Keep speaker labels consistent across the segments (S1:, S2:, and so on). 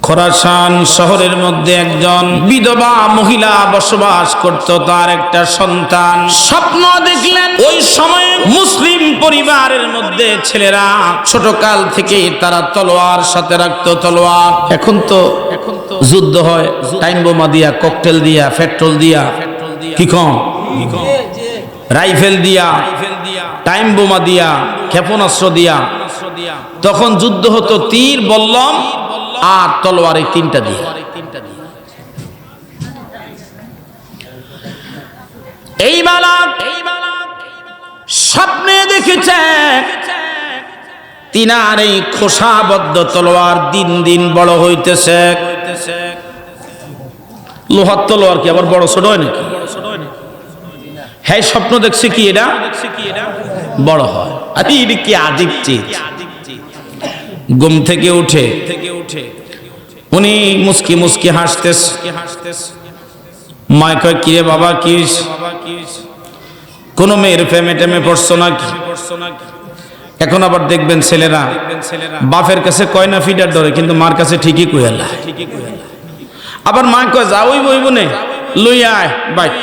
S1: খোরাসান শহরের মধ্যে একজন বিধবা মহিলা বসবাস করত। তার একটা সন্তান স্বপ্ন দেখলেন। ওই সময়ে মুসলিম পরিবারের মধ্যে ছেলেরা ছোট কাল থেকে তারা তলোয়ার সাথে রাখতো। তলোয়ার এখন তো যুদ্ধ হয় টাইম বোমা দিয়া, ককটেল দিয়া, পেট্রোল দিয়া, কি কম রাইফেল দিয়া, টাইম বোমা দিয়া, ক্ষেপণাস্ত্র দিয়া। তখন যুদ্ধ হতো তীর, বল্লম আর তলোয়ার, এই তিনটা দিয়ে। এই বালক স্বপ্নে দেখেছে তিনার এই খোসাবদ্ধ তলোয়ার দিন দিন বড় হইতেছে। লোহার তলোয়ার কি আবার বড় ছোট হয় নাকি? হ্যাঁ, স্বপ্ন দেখছে কি এটা বড় হয়। আরে এটা কি আজীব চিজ। ঘুম থেকে উঠে উনি মুস্কি মুস্কি হাসতেছে। মায় কয়, কিরে বাবা, কি কোন মেয়ের প্রেমে টেমে পড়ছো নাকি? এখন আবার দেখবেন ছেলেরা বাপের কাছে কয় না ফিডার ধরে, কিন্তু মার কাছে ঠিকই কইলা। আবার মা কয়, যা ওই বইব নে লইয়া আয় বাইচ,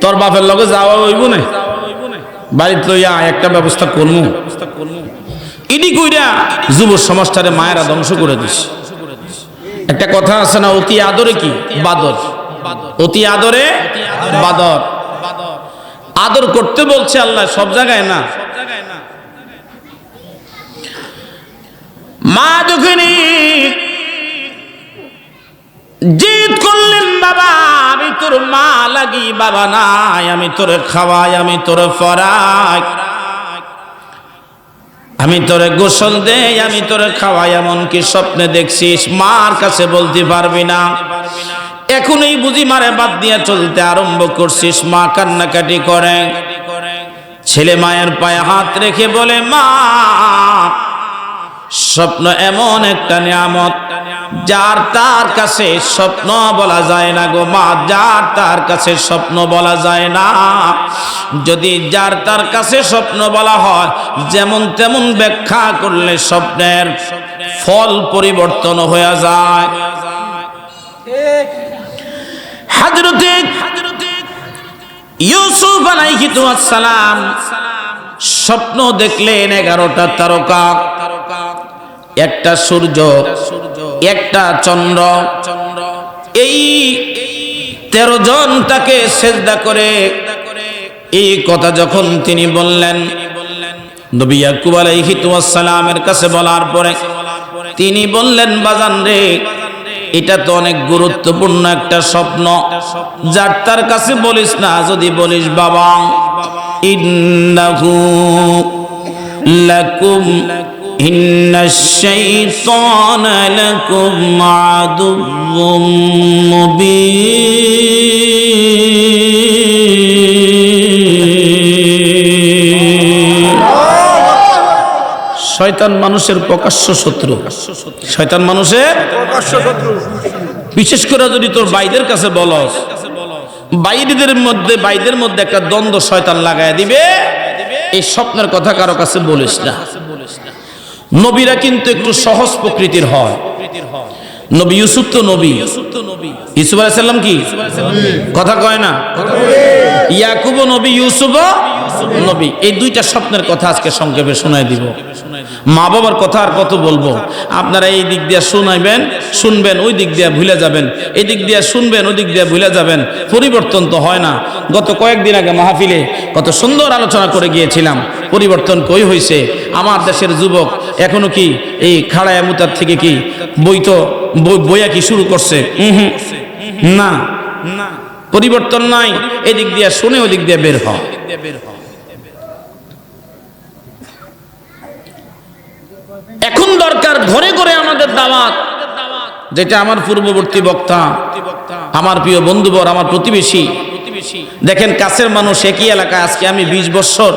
S1: তোর বাপের লগে যাওয়া হইব না, বাড়িতে লইয়া আয়, একটা ব্যবস্থা করমু। ইডি কইরা যুব সমাজটারে মায়েরা ধ্বংস করে দিস। একটা কথা আছে না, অতি আদরে কি বাদর, অতি আদরে বাদর। আদর করতে বলছে আল্লাহ, সব জায়গায় না। মা যখন জিদ করলেন, বাবা আমি তোর মা লাগি, বাবা নাই, আমি তোরে খাওয়াই, আমি তোরে পরাই, আমি তোরে গোসল দেই, আমি তোরে খাওয়াই, এমনকি স্বপ্নে দেখছিস, মার কাছে বলতে পারবি না। এখন এই বুঝি মারে বাদ দিয়ে চলতে আরম্ভ করছিস। মা কান্নাকাটি করে। ছেলে মায়ের পায়ে হাত রেখে বলে, মা স্বপ্ন এমন একটা নিয়ামত, যার তার কাছে স্বপ্ন বলা যায় না গো মা, যার তার কাছে স্বপ্ন বলা যায় না। যদি যার তার কাছে স্বপ্ন বলা হয়, যেমন তেমন ব্যাখ্যা করলে স্বপ্নের ফল পরিবর্তন হয়ে যায়। হযরতে ইউসুফ আলাইহিস সালাম স্বপ্ন দেখলেন 11টা তারকা, একটা সূর্য, একটা চন্দ্র, এই 13 জন তাকে সেজদা করে। এই কথা যখন তিনি বললেন, নবী ইয়াকুব আলাইহিস সালামের কাছে বলার পরে তিনি বললেন, বাজান রে, এটা তো অনেক গুরুত্বপূর্ণ একটা স্বপ্ন, যার তার কাছে বলিস না। যদি বলিস, বাবা ইন্নাহু লাকুম ইন্নাশ শাইতানা লাকুম আদুউম মুবিন। শয়তান মানুষের প্রকাশ্য শত্রু। শয়তান মানুষের প্রকাশ্য শত্রু। বিশেষ করে যদি তোর ভাইদের কাছে বলস, ভাইদের মধ্যে একটা দ্বন্দ্ব শয়তান লাগায় দিবে। এই স্বপ্নের কথা কারো কাছে বলিস না। নবীরা কিন্তু একটু সহজ প্রকৃতির হয়। নবী ইউসুফ তো নবী, ইউসুফ আলাইহিস সালাম কি কথা কয় না? ইয়াকুব নবী, ইউসুফ নবী। এই দুইটা স্বপ্নের কথা আজকে সংক্ষেপে শোনাই দিব। মা বাবার কথা আর কত বলবো। আপনারা এই দিক দিয়ে শুনবেন, ওই দিক দিয়ে ভুলে যাবেন, এই দিক দিয়ে শুনবেন, ওই দিক দিয়ে ভুলে যাবেন। পরিবর্তন তো হয় না। গত কয়েকদিন আগে মাহফিলে কত সুন্দর আলোচনা করে গিয়েছিলাম। পরিবর্তন কই হয়েছে? আমার দেশের যুবক এখনো কি এই খাড়ায় মুতার থেকে কি বইয়া কি শুরু করছে? না, পরিবর্তন নাই। এদিক দিয়ে শুনে ওদিক দিয়ে বের হয়। এখন দরকার ঘরে ঘরে আমাদের দাওয়াত, যেটা আমার পূর্ববর্তী বক্তা, আমার প্রিয় বন্ধুবর, আমার প্রতিবেশী। দেখেন, কাছের মানুষ, একই এলাকায়। আজকে আমি 20 বছর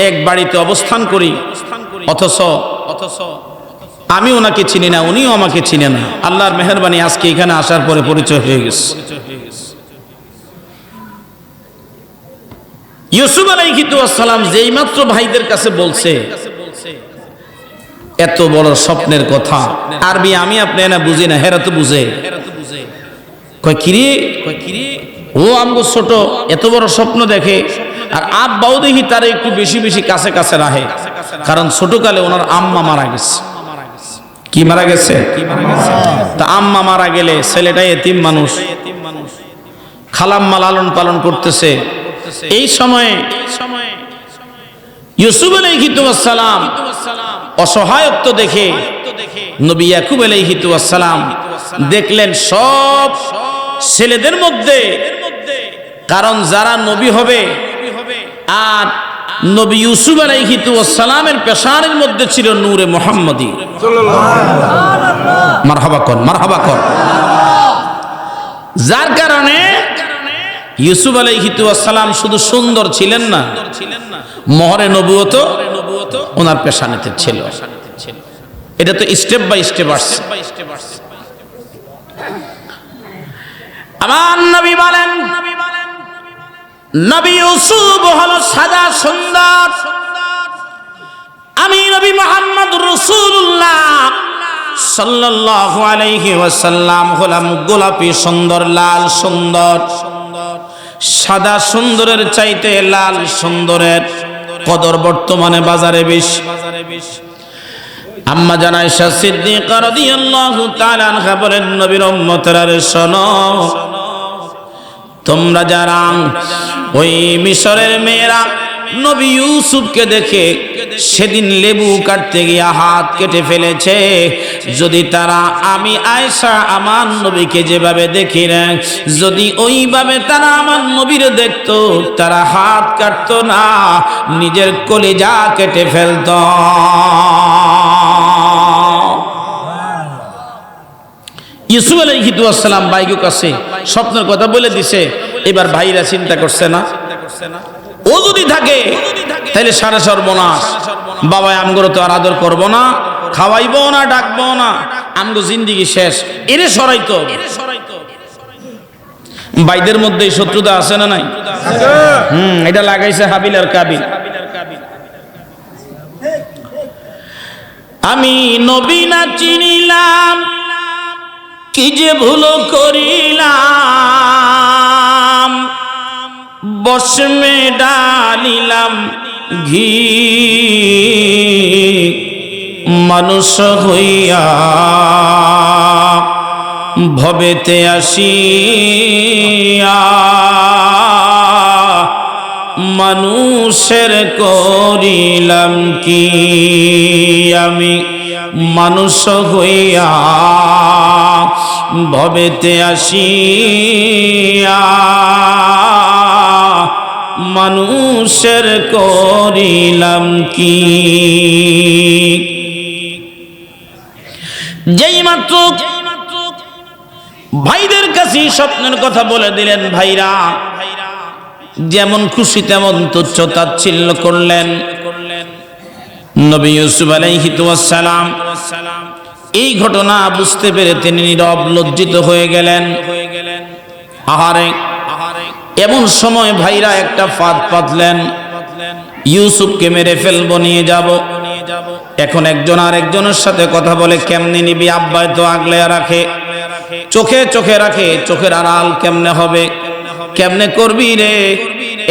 S1: এক বাড়িতে অবস্থান করি, অথচ আমি ওনাকে চিনি না, উনিও আমাকে চিনে না। আল্লাহর মেহেরবানি আজকে এখানে আসার পরে পরিচয় হয়ে গেছে। ইউসুফ আলাইহিস সালাম যেই মাত্র ভাইদের কাছে বলছে, এত বড় স্বপ্নের কথা আরবি আমি আপনি না বুঝি না, হেরা তো বুঝে। কয় কিরে ও আমগো ছোট এত বড় স্বপ্ন দেখে, আর আব্বাও দেখি তারা একটু বেশি বেশি কাছে কাছে রাখে, কারণ ছোটকালে ওনার আম্মা মারা গেছে। কি মারা গেছে? তা আম্মা মারা গেলে ছেলেটা এতিম মানুষ, খালাম্মা লালন পালন করতেছে। এই সময়ে ইউসুফ আলাইহিস সালাম অসহায়ত্ব দেখে নবী ইয়াকুব আলাইহিস সালাম দেখলেন সব ছেলেদের মধ্যে, কারণ যারা নবী হবে আর নবী ইউসুফ আলাইহিস সালামের পেশানের মধ্যে ছিল নূরে মুহাম্মদী। মারহাবা কর, মারহাবা কর। যার কারণে ইউসুফ আলাইহিস সালাম শুধু সুন্দর ছিলেন না, মোহরে নবুয়ত ওনার পেশানেতে ছিল। এটা তো স্টেপ বাই স্টেপ আসছে। আমার নবী বলেন, নবী ইউসুফ হলো সাদা সুন্দর, আমি নবী মুহাম্মদ রাসূলুল্লাহ সাল্লাল্লাহু আলাইহি ওয়াসাল্লাম হলাম গোলাপি সুন্দর, লাল সুন্দর। সাদা সুন্দরের চাইতে লাল সুন্দরের কদর বর্তমানে বাজারে বেশি। আম্মা জান আয়েশা সিদ্দিকা রাদিয়াল্লাহু তাআলা আনহা বলেন, নবীর উম্মতরা রে শোনো, তোমরা যারা ওই মিশরের মেয়েরা নবী ইউসুফকে দেখে সেদিন লেবু কাটতে গিয়ে হাত কেটে ফেলেছে, যদি তারা আমি আয়েশা আমার নবীকে যেভাবে দেখি না, যদি ওইভাবে তারা আমার নবীর দেখতো, তারা হাত কাটতো না, নিজের কলিজা কেটে ফেলতো। ইউসুফ আলাইহিস সালাম ভাইগো কাছে স্বপ্নের কথা বলে দিছে। এবার ভাইরা চিন্তা করছে না, ও যদি থাকে তাহলে সারা সর্বনাশ, বাবা আমগো তো আর আদর করবো না, খাওয়াইবো না, ডাকবো না, আমগো জিন্দিগি শেষ, এরে সরাইতো। ভাইদের মধ্যে শত্রুতা আছে না নাই? এটা লাগাইছে হাবিল আর কাবিল। আমি নবী না চিনিলাম, কি যে ভুল করিলাম, বসমে ডালিলাম ঘি, মানুষ হইয়া ভবেতে আসিয়া, মানুষের করিলাম কি, আমি মানুষ হইয়া ভবেতে আসিয়া, মানুষের করিলাম কি। যেই মাত্র ভাইদের কাছে স্বপ্নের কথা বলে দিলেন, ভাইরা যেমন খুশি তেমন তুচ্ছ তাচ্ছিল্য করলেন। নবী ইউসুফ আলাইহিস সালাম এই ঘটনা বুঝতে পেরে তিনি নীরব লজ্জিত হয়ে গেলেন। আহারে, এমন সময় ভাইরা একটা ফাঁদ পাতলেন, ইউসুফকে মেরে ফেলবো, নিয়ে যাব। এখন একজন আর একজনের সাথে কথা বলে, কেমনে নিবি, আব্বাই তো আগলে রাখে, চোখে চোখে রাখে, চোখের আড়াল কেমনে হবে, কেমনে করবি রে।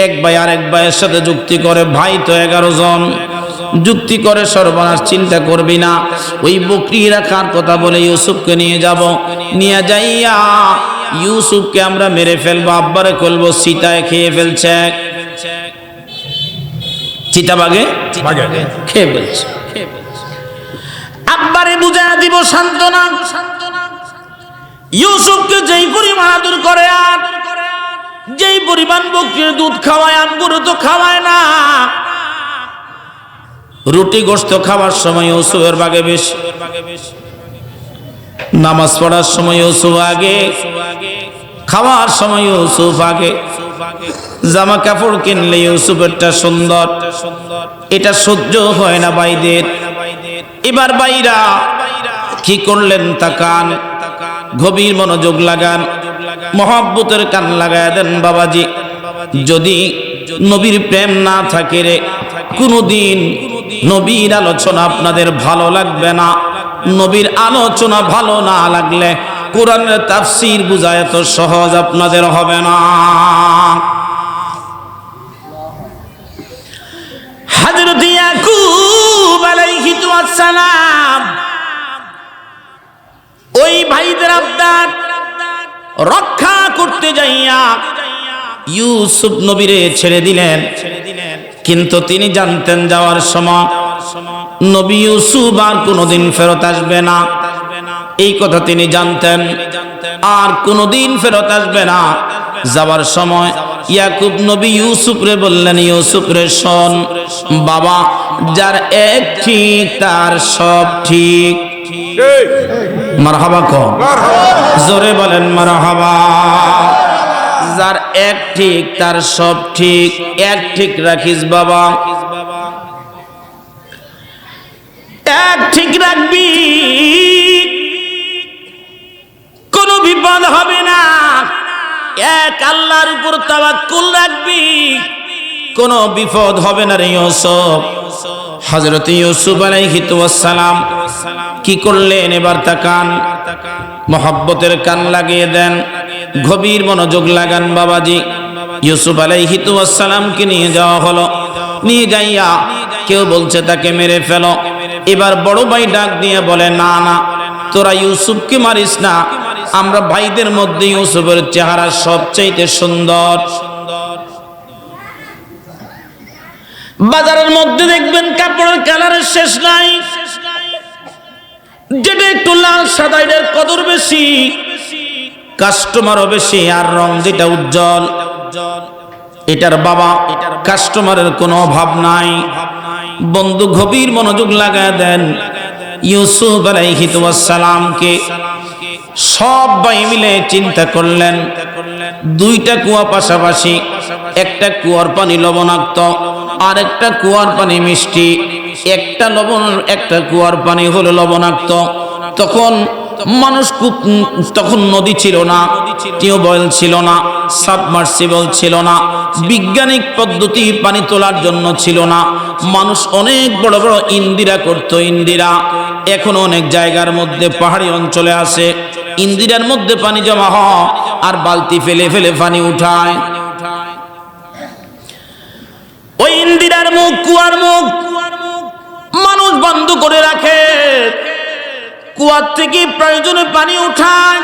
S1: এক ভাই আর এক ভাইয়ের সাথে যুক্তি করে, ভাই তো 11 জন, যুক্তি করে সর্বনাশ, চিন্তা করবি না, ওই বকরি রাখার কথা বলে ইউসুফকে নিয়ে যাব, নিয়ে যাইয়া ইউসুফকে আমরা মেরে ফেলবো, আব্বারে করবো চিতায় খেয়ে ফেলছে, চিতাবাগে খেয়ে ফেলছে। আব্বারে বুঝা দিব সান্ত্বনা, ইউসুফকে যেই পরিমাণ আদর করে আর যেই পরিমাণ বকরির দুধ খাওয়ায়, আমগুলো তো খাওয়ায় না। রুটি গোশত খাওয়ার সময় ইউসুফের বাগে বেশি, নামাজ পড়ার সময় ইউসুফ আগে, খাওয়ার সময় ইউসুফ আগে, জামা কাপড় কিনলে ইউসুফেরটা সুন্দর, এটা সহ্য হয় না ভাইদের। এবার ভাইরা কি করলেন, তাকান, গভীর মনোযোগ লাগান, মহব্বতের কান লাগায় দেন। বাবাজি, যদি নবীর প্রেম না থাকে রে, কোনদিন নবীর আলোচনা আপনাদের ভালো লাগবে না। নবীর আলোচনা ভালো না লাগলে কোরআনের তাফসীর বোঝা এত সহজ আপনাদের হবে না। হযরত ইয়াকুব আলাইহিস সালাম ওই ভাইদের আবদার রক্ষা করতে যাইয়া ইউসুফ নবীরে ছেড়ে দিলেন, কিন্তু তিনি জানতেন যাওয়ার সময় নবী ইউসুফ আর কোনোদিন ফেরত আসবে না। এই কথা তিনি জানতেন, আর কোনোদিন ফেরত আসবে না। যাওয়ার সময় ইয়াকুব নবী ইউসুফ রে বললেন, ইউসুফ রে শোন, বাবা যার এক ঠিক তার সব ঠিক। মারহাবা কও, জোরে বলেন মারহাবা। যার এক ঠিক তার সব ঠিক, এক ঠিক রাখিস বাবা, এক ঠিক রাখবি, কোনো বিপদ হবে না। এক আল্লাহর উপর তাওয়াক্কুল রাখবি, কোনো বিপদ হবে না রে ইউসুফ। হযরত ইউসুফ আলাইহিস সালাম কি করলেন এবার তাকান, মহব্বতের কান লাগিয়ে দেন, গভীর মনোযোগ লাগান বাবাজি। ইউসুফ আলাইহিস সালামকে নিয়ে যাওয়া হলো, নিয়ে যাইয়া কেউ বলছে তাকে মেরে ফেলো। এবার বড় ভাই ডাক দিয়ে বলে, না না, তোরা ইউসুফকে মারিস না, আমরা ভাইদের মধ্যে ইউসুফের চেহারা সবচেয়ে সুন্দর। বাজারের মধ্যে দেখবেন কাপড়ের কালারের শেষ নাই, যেটা একটু লাল সাদা এটার কদর বেশি, কাস্টমারও বেশি, আর রং যেটা উজ্জ্বল এটার বাবা কাস্টমারের কোনো অভাব নাই। বন্ধু গভীর মনোযোগ লাগায় দেন, ইউসুফ আলাইহিস সালামকে সব ভাই মিলে চিন্তা করলেন, দুইটা কুয়া পাশাপাশি, একটা কুয়ার পানি লবণাক্ত আর একটা কুয়ার পানি মিষ্টি। একটা কুয়ার পানি হলো লবণাক্ত। তখন মানুষ তখন নদী ছিল না, টিউবওয়েল ছিল না, সাবমার্সিবল ছিল না, বিজ্ঞানিক পদ্ধতি পানি তোলার জন্য ছিল না। মানুষ অনেক বড় বড় ইন্দিরা করত। ইন্দিরা এখনো অনেক জায়গার মধ্যে পাহাড়ি অঞ্চলে আছে। ইন্দিরার মধ্যে পানি জমা হয় আর বালতি ফেলে ফেলে পানি উঠায়। ওই ইন্দিরার মুখ, কুয়ার মুখ মানুষ বন্ধ করে রাখে, কুয়ার থেকে প্রয়োজনে পানি উঠায়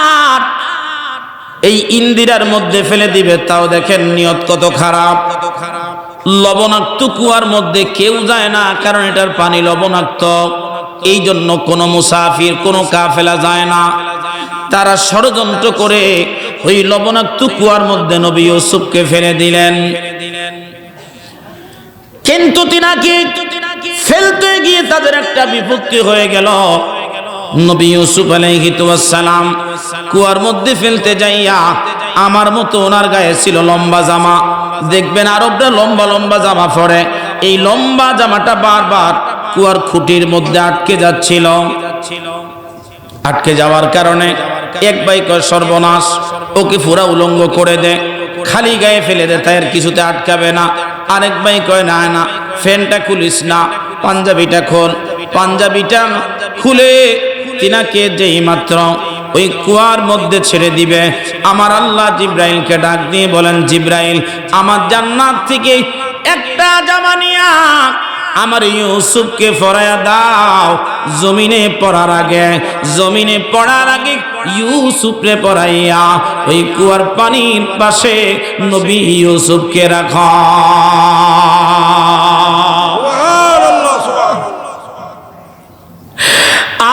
S1: আর এই ইন্দিরার মধ্যে ফেলে দিবে। তাও দেখেন নিয়ত কত খারাপ। লবণাক্ত কুয়ার মধ্যে কেউ যায় না, কারণ এটার পানি লবণাক্ত। এই জন্য কোনো মুসাফির, কোনো কাফেলা যায় না। তারা ষড়যন্ত্র করে ওই লবণাক্ত কুয়ার মধ্যে নবী ইউসুফকে ফেলে দিলেন। কিন্তু তিনাকে ফেলতে গিয়ে তাদের একটা বিপত্তি হয়ে গেল। নবী ইউসুফ আলাইহিস সালাম কুয়ার মধ্যে ফেলতে যাইয়া আমার মতো ওনার গায়ে ছিল লম্বা জামা। দেখবেন আরবরা লম্বা লম্বা জামা পরে, এই লম্বা জামাটা বারবার কুয়ার খুঁটির মধ্যে আটকে যাচ্ছিল। আটকে যাওয়ার কারণে এক ভাই কয় সর্বনাশ, ওকে পুরা উলঙ্গ করে দে, খালি গায়ে ফেলে দে, তাই আর কিছুতে আটকাবে না। আরেক ভাই কয় না না, ফ্যানটা খুলিস না, পাঞ্জাবিটা খোল। পাঞ্জাবিটা খুলে তিনাকে যেই মাত্র ওই কুয়ার মধ্যে ছেড়ে দিবে, আমার আল্লাহ জিব্রাইলকে ডাক দিয়ে বলেন, জিব্রাইল আমার জান্নাত থেকে একটা জামা নিয়া আমার ইউসুফকে পরায়া দাও। জমিনে পড়ার আগে ইউসুফরে পরাইয়া ওই কুয়ার পানির পাশে নবী ইউসুফকে রাখা।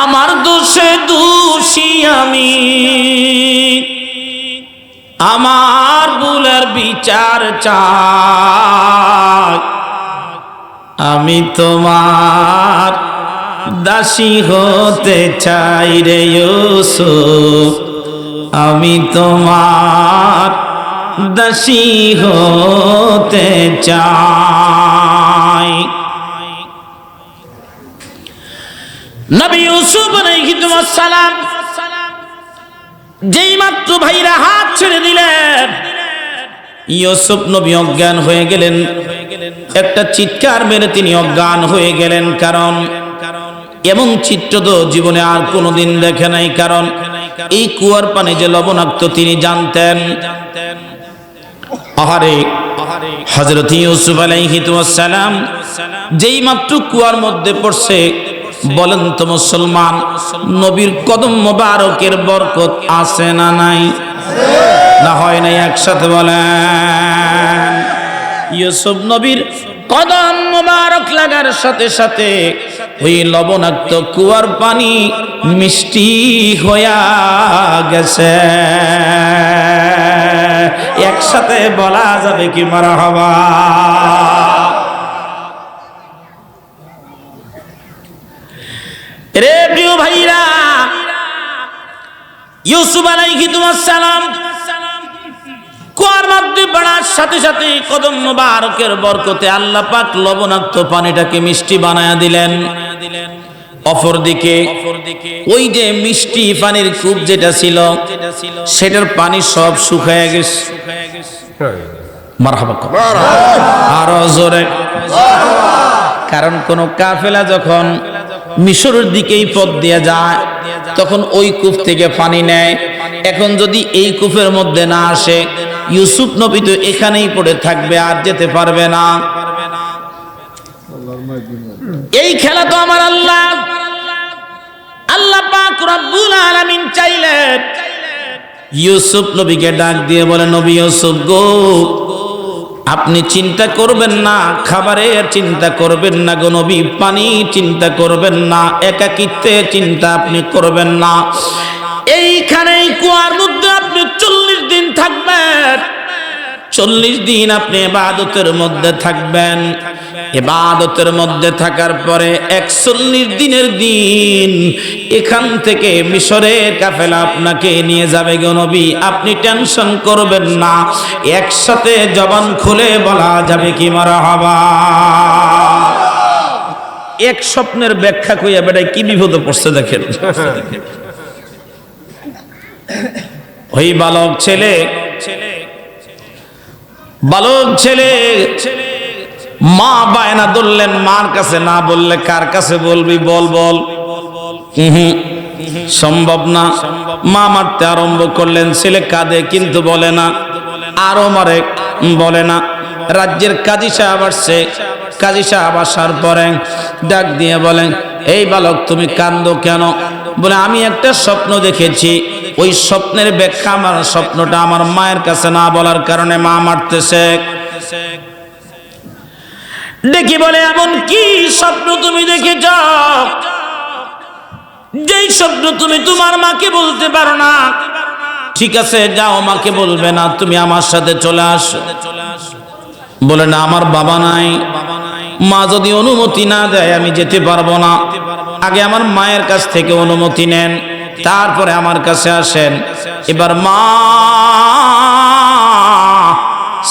S1: আমার দোষে দোষী আমি, আমার ভুলের বিচার চাই। আমি তোমার দাসী হতে চাই রে ইউসুফ, আমি তোমার দাসী হতে চাই। নবী ইউসুফ আলাইহিস সালাম যেই মাত্র ভাইরা হাত ছেড়ে দিলেন, ইউসুফ নবী অজ্ঞান হয়ে গেলেন। একটা চিৎকার মেরে তিনি অজ্ঞান হয়ে গেলেন। কারণ এমন চিত্র তো জীবনে আর কোনোদিন দেখে নাই। কারণ এই কুয়ার পানি যে লবণাক্ত তিনি জানতেন। আহারে হযরত ইউসুফ আলাইহিস সালাম যেই মাত্র কুয়ার মধ্যে পড়ছে, বলেন তো মুসলমান, নবীর কদম মোবারকের বরকত আছে না নাই? না হয় নাই? একসাথে বলেন। ইউসুফ নবীর কদম মোবারক লাগার সাথে সাথে ওই লবণাক্ত কুয়ার পানি মিষ্টি হইয়া গেছে। একসাথে বলা যাবে কি মারহাবা? রে প্রিয় ভাইরা, ইউসুফ আলাইহিস সালাম কুয়ার মধ্যে পড়ার সাথে সাথে কদম মোবারকের বরকতে আল্লাহ পাক লবণাক্ত পানিটাকে মিষ্টি বানায়া দিলেন। অপরদিকে ওই যে মিষ্টি পানির কূপ যেটা ছিল, সেটার পানি সব শুকায়া গেছে। মারহাবা, আরো জোরে। কারণ কোন কাফেলা যখন মিশরের দিকেই পথ দিয়ে যায়, তখন ওই কূপ থেকে পানি নেয়। এখন যদি এই কূপের মধ্যে না আসে, ইউসুফ নবী তো এখানেই পড়ে থাকবে, আর যেতে পারবে না। এই খেলা তো আমার আল্লাহ পাক রব্বুল আলামিন চাইলেন। ইউসুফ নবীকে ডাক দিয়ে বলে, নবী ইউসুফ গো, আপনি চিন্তা করবেন না, খাবারের চিন্তা করবেন না গো নবী, পানি চিন্তা করবেন না, একাকিত্বে চিন্তা আপনি করবেন না। এইখানেই কুয়ার মধ্যে আপনি 40 দিন থাকবেন। 40 দিন আপনি ইবাদতের মধ্যে থাকবেন। ইবাদতের মধ্যে থাকার পরে 41 দিনের দিন এখান থেকে মিশরের কাফেলা আপনাকে নিয়ে যাবে গো নবী, আপনি টেনশন করবেন না। একসাথে জবান খুলে বলা যাবে কি মারহাবা? এক স্বপ্নের ব্যাখ্যা কইয়া বেটায় কি বিপদে পড়ছে দেখেন। ওই বালক ছেলে মা বায়না ধরলেন, মার কাছে না বললে কার কাছে বলবি? বল বল। সম্ভব না। মা মারতে আরম্ভ করলেন, ছেলে কাঁদে কিন্তু বলে না, আরো মারে, বলে না। রাজ্যের কাজী সাহেব আসছে। কাজী সাহেব আসার পরে ডাক দিয়ে বলেন, এই বালক তুমি কাঁদো কেন? বলে, আমি একটা স্বপ্ন দেখেছি, ওই স্বপ্নের ব্যাখ্যা আমার স্বপ্নটা আমার মায়ের কাছে না বলার কারণে মা মারতেছে। দেখি বলে, এমন কি স্বপ্ন তুমি দেখেছ যেই স্বপ্ন তুমি তোমার মাকে বলতে পারো না? ঠিক আছে, যাও, মাকে বলবে না, তুমি আমার সাথে চলে আসো। বলে, না, আমার বাবা নাই, মা যদি অনুমতি না দেয় আমি যেতে পারবো না। আগে আমার মায়ের কাছ থেকে অনুমতি নেন, তারপরে আমার কাছে আসেন। এবার মা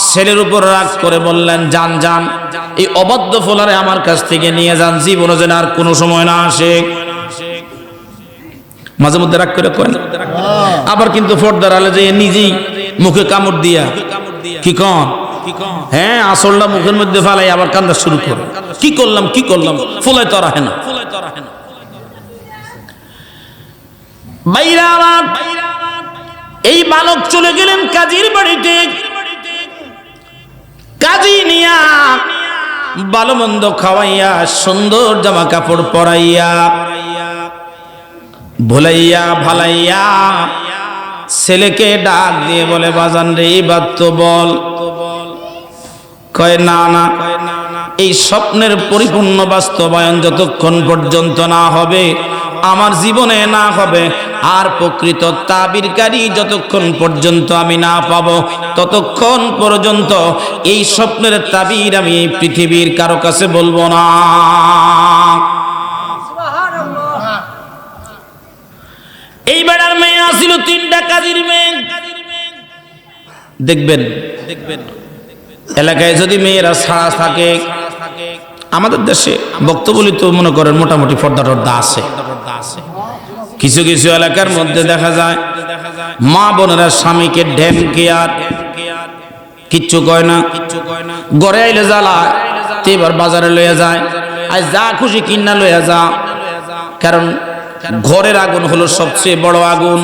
S1: ছেলের উপর রাগ করে বললেন, যান যান, এই অবাধ্য ফলারে আমার কাছ থেকে নিয়ে যান, জীবনে যেন আর কোনো সময় না আসে। মাঝে মধ্যে রাগ করে কয়, আবার কিন্তু ফর্দার আলে যে নিজেই মুখে কামড় দিয়া কি কন, হ্যাঁ, আসলটা মুখের মধ্যে ফালাই আবার কান্দা শুরু করে, কি করলাম ফুলাই তো রাখে না। এই বালক চলে গেলেন কাজীর বাড়িতে। কাজী নিয়া ভালো মন্দ খাওয়াইয়া, সুন্দর জামা কাপড় পরাইয়া, ভুলাইয়া ভালাইয়া ছেলেকে ডাক দিয়ে বলে, বাজান রে, এবার তো বল। কয়, না না, এই স্বপ্নের পরিপূর্ণ বাস্তবায়ন যতক্ষণ পর্যন্ত না হবে, আমার জীবনে না হবে, আর প্রকৃত তাবিরকারী যতক্ষণ পর্যন্ত আমি না পাবো, ততক্ষণ পর্যন্ত এই স্বপ্নের তাবির আমি পৃথিবীর কারো কাছে বলবো না। এই বেড়ার মেয়ে আসিল 3টা কাজীর মেয়ে। দেখবেন এলাকায় যদি মেয়েরা ছাড়া থাকে, আমাদের দেশে বক্তব্য তো মনে করেন মোটামুটি পর্দা টর্দা আছে। কিছু কিছু এলাকার মধ্যে দেখা যায় মা বোনেরা স্বামীকে ঢেমকে আর কিচ্ছু কয় না, ঘরে আইলে জ্বালা, তে এবার বাজারে লইয়া যায়, আর যা খুশি কিনা লইয়া যা। কারণ ঘরের আগুন হলো সবচেয়ে বড় আগুন।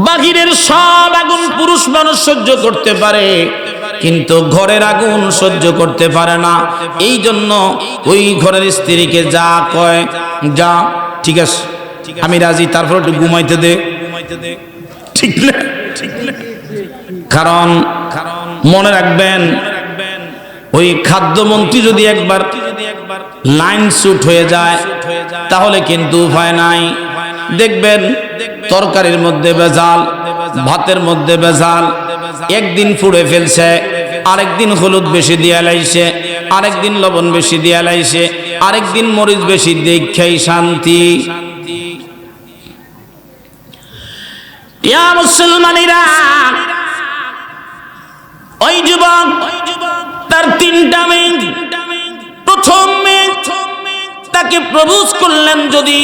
S1: বাহিরের সব আগুন পুরুষ মানুষ সহ্য করতে পারে, কিন্তু ঘরের আগুন সহ্য করতে পারে না। এই জন্য ওই ঘরের স্ত্রীকে যা কয়, যা ঠিক আছে আমি রাজি, তারপর একটু ঘুমাইতে দে, ঠিক না? কারণ মনে রাখবেন, ওই খাদ্যমন্ত্রী যদি একবার লাইন শুট হয়ে যায় তাহলে কিন্তু উপায় নাই। দেখবেন তরকারির মধ্যে ভেজাল, ভাতের মধ্যে ভেজাল, একদিন ফুড়ে ফেলছে, আরেকদিন হলুদ বেশি দিয়া লাইছে, আরেকদিন লবণ বেশি দিয়া লাইছে, আরেকদিন মরিচ বেশি, দেখেই শান্তি। ইয়া মুসলমানেরা, ওই যুবক তার 3টা মেয়ে, প্রথম মেয়ে তাকে প্রপোজ করলেন, যদি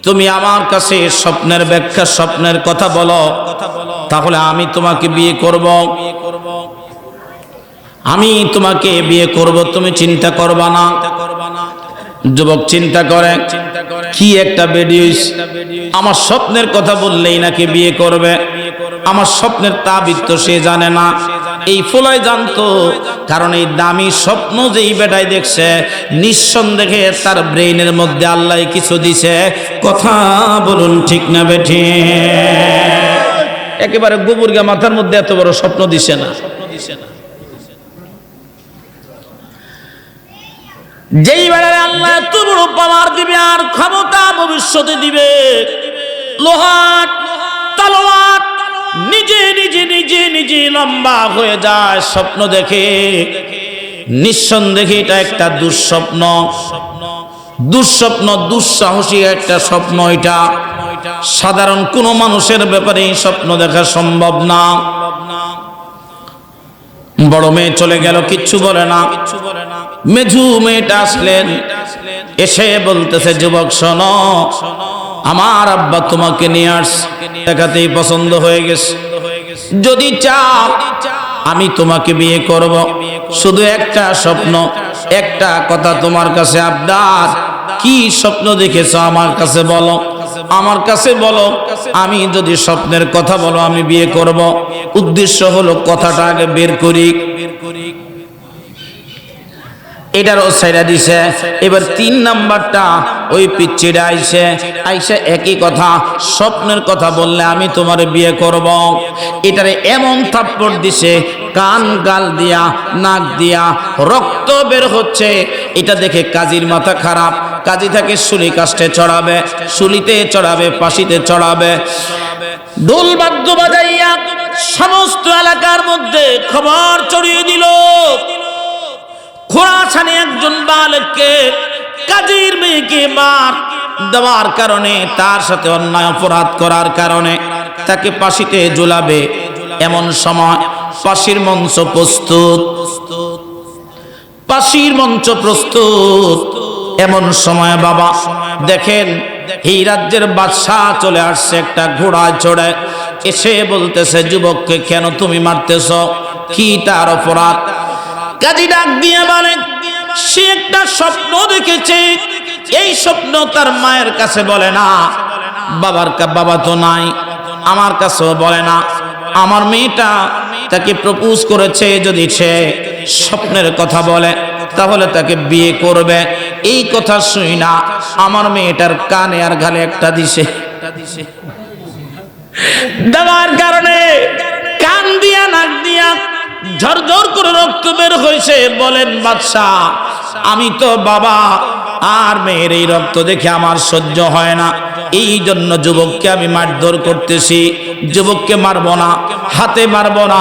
S1: তুমি আমার কাছে স্বপ্নের ব্যাখ্যা, স্বপ্নের কথা বলো, তাহলে আমি তোমাকে বিয়ে করব, আমি তোমাকে বিয়ে করব, তুমি চিন্তা করবা না। যুবক চিন্তা করে, কি একটা বেডিউস, আমার স্বপ্নের কথা বললেই নাকি বিয়ে করবে। আমার স্বপ্নের তাবিজ তো সে জানে না। এই ফুলাই জানতো, কারণ এই দামি স্বপ্ন যেই বেটাই দেখছে, নিঃসন্দেহে তার ব্রেইনের মধ্যে আল্লাহ কিছু দিছে। কথা বলুন ঠিক না বেঠি? একেবারে গোবরগা মাথার মধ্যে এত বড় স্বপ্ন দিছে না। যেই বেড়ারে আল্লাহ এত বড় পাওয়ার দিবে আর ক্ষমতা ভবিষ্যতে দিবে, লোহার তলোয়ার নিজে নিজে নিজে নিজে লম্বা হয়ে যায় স্বপ্ন দেখে, নিঃসন্দেহে এটা একটা দুঃস্বপ্ন, দুঃস্বপ্ন, দুঃসাহসী একটা স্বপ্ন। এটা সাধারণ কোনো মানুষের ব্যাপারে এই স্বপ্ন দেখা সম্ভব না। বড় মেয়ে চলে গেল, কিচ্ছু বলে না। মেঝু মেয়েটা আসলেন, এসে বলতেছে, যুবক শোনো, আমার আব্বা তোমাকে নিয়ে আসছে, দেখাতেই পছন্দ হয়ে গেছে, যদি চাও আমি তোমাকে বিয়ে করব, শুধু একটা স্বপ্ন, একটা কথা তোমার কাছে আবদার। কি স্বপ্ন দেখেছো আমার কাছে বলো, আমার কাছে বলো, আমি যদি স্বপ্নের কথা বলো আমি বিয়ে করব। উদ্দেশ্য হলো কথাটা আগে বের করি। এটারও সাইডা দিছে। এবার 3 নাম্বারটা, ওই পিচ্চিটা আইসে একই কথা, স্বপ্নের কথা বললে আমি তোমার বিয়ে করব। এটারে এমন থাপ্পড় দিছে, কান গাল দিয়া, নাক দিয়া রক্ত বের হচ্ছে। এটা দেখে কাজীর মাথা খারাপ। কাজী তাকে শুলি কাস্টে চড়াবে, শুলিতে চড়াবে, ফাঁসিতে চড়াবে। ঢোল বাদ্য বাজাইয়া সমস্ত এলাকার মধ্যে খবর ছড়িয়ে দিল, খোরাসানে একজন বালককে কাজীর মেয়েকে মার দেওয়ার কারণে, তার সাথে অন্যায় অপরাধ করার কারণে তাকে ফাঁসিতে ঝুলাবে। এমন সময় ফাঁসির মঞ্চ প্রস্তুত, ফাঁসির মঞ্চ প্রস্তুত। এমন সময় বাবা দেখেন, এই রাজ্যের বাদশাহ চলে আসছে একটা ঘোড়ায় চড়ে, এসে বলতেছে, যুবককে কেন তুমি মারতেছ, কি তার অপরাধ? কাজী ডাক দিয়ে বলেন, সে একটা স্বপ্ন দেখেছে, এই স্বপ্ন তার মায়ের কাছে বলে না, বাবা তো নাই, আমার কাছেও বলে না। আমার মেয়েটা তাকে প্রপোজ করেছে, যদি সে স্বপ্নের কথা বলে তাহলে তাকে বিয়ে করবে। এই কথা শুই না আমার মেয়েটার কানে আর গালে একটা দিছে, দেওয়ার কারণে কান দিয়া নাক দিয়া ঝরঝর করে রক্ত বের হয়েছে। বলেন বাদশাহ, আমি তো বাবা, আর মেয়ের এই রক্ত দেখে আমার সহ্য হয় না, এই জন্য যুবককে আমি মারধর করতেছি। যুবককে মারবো না, হাতে মারবো না,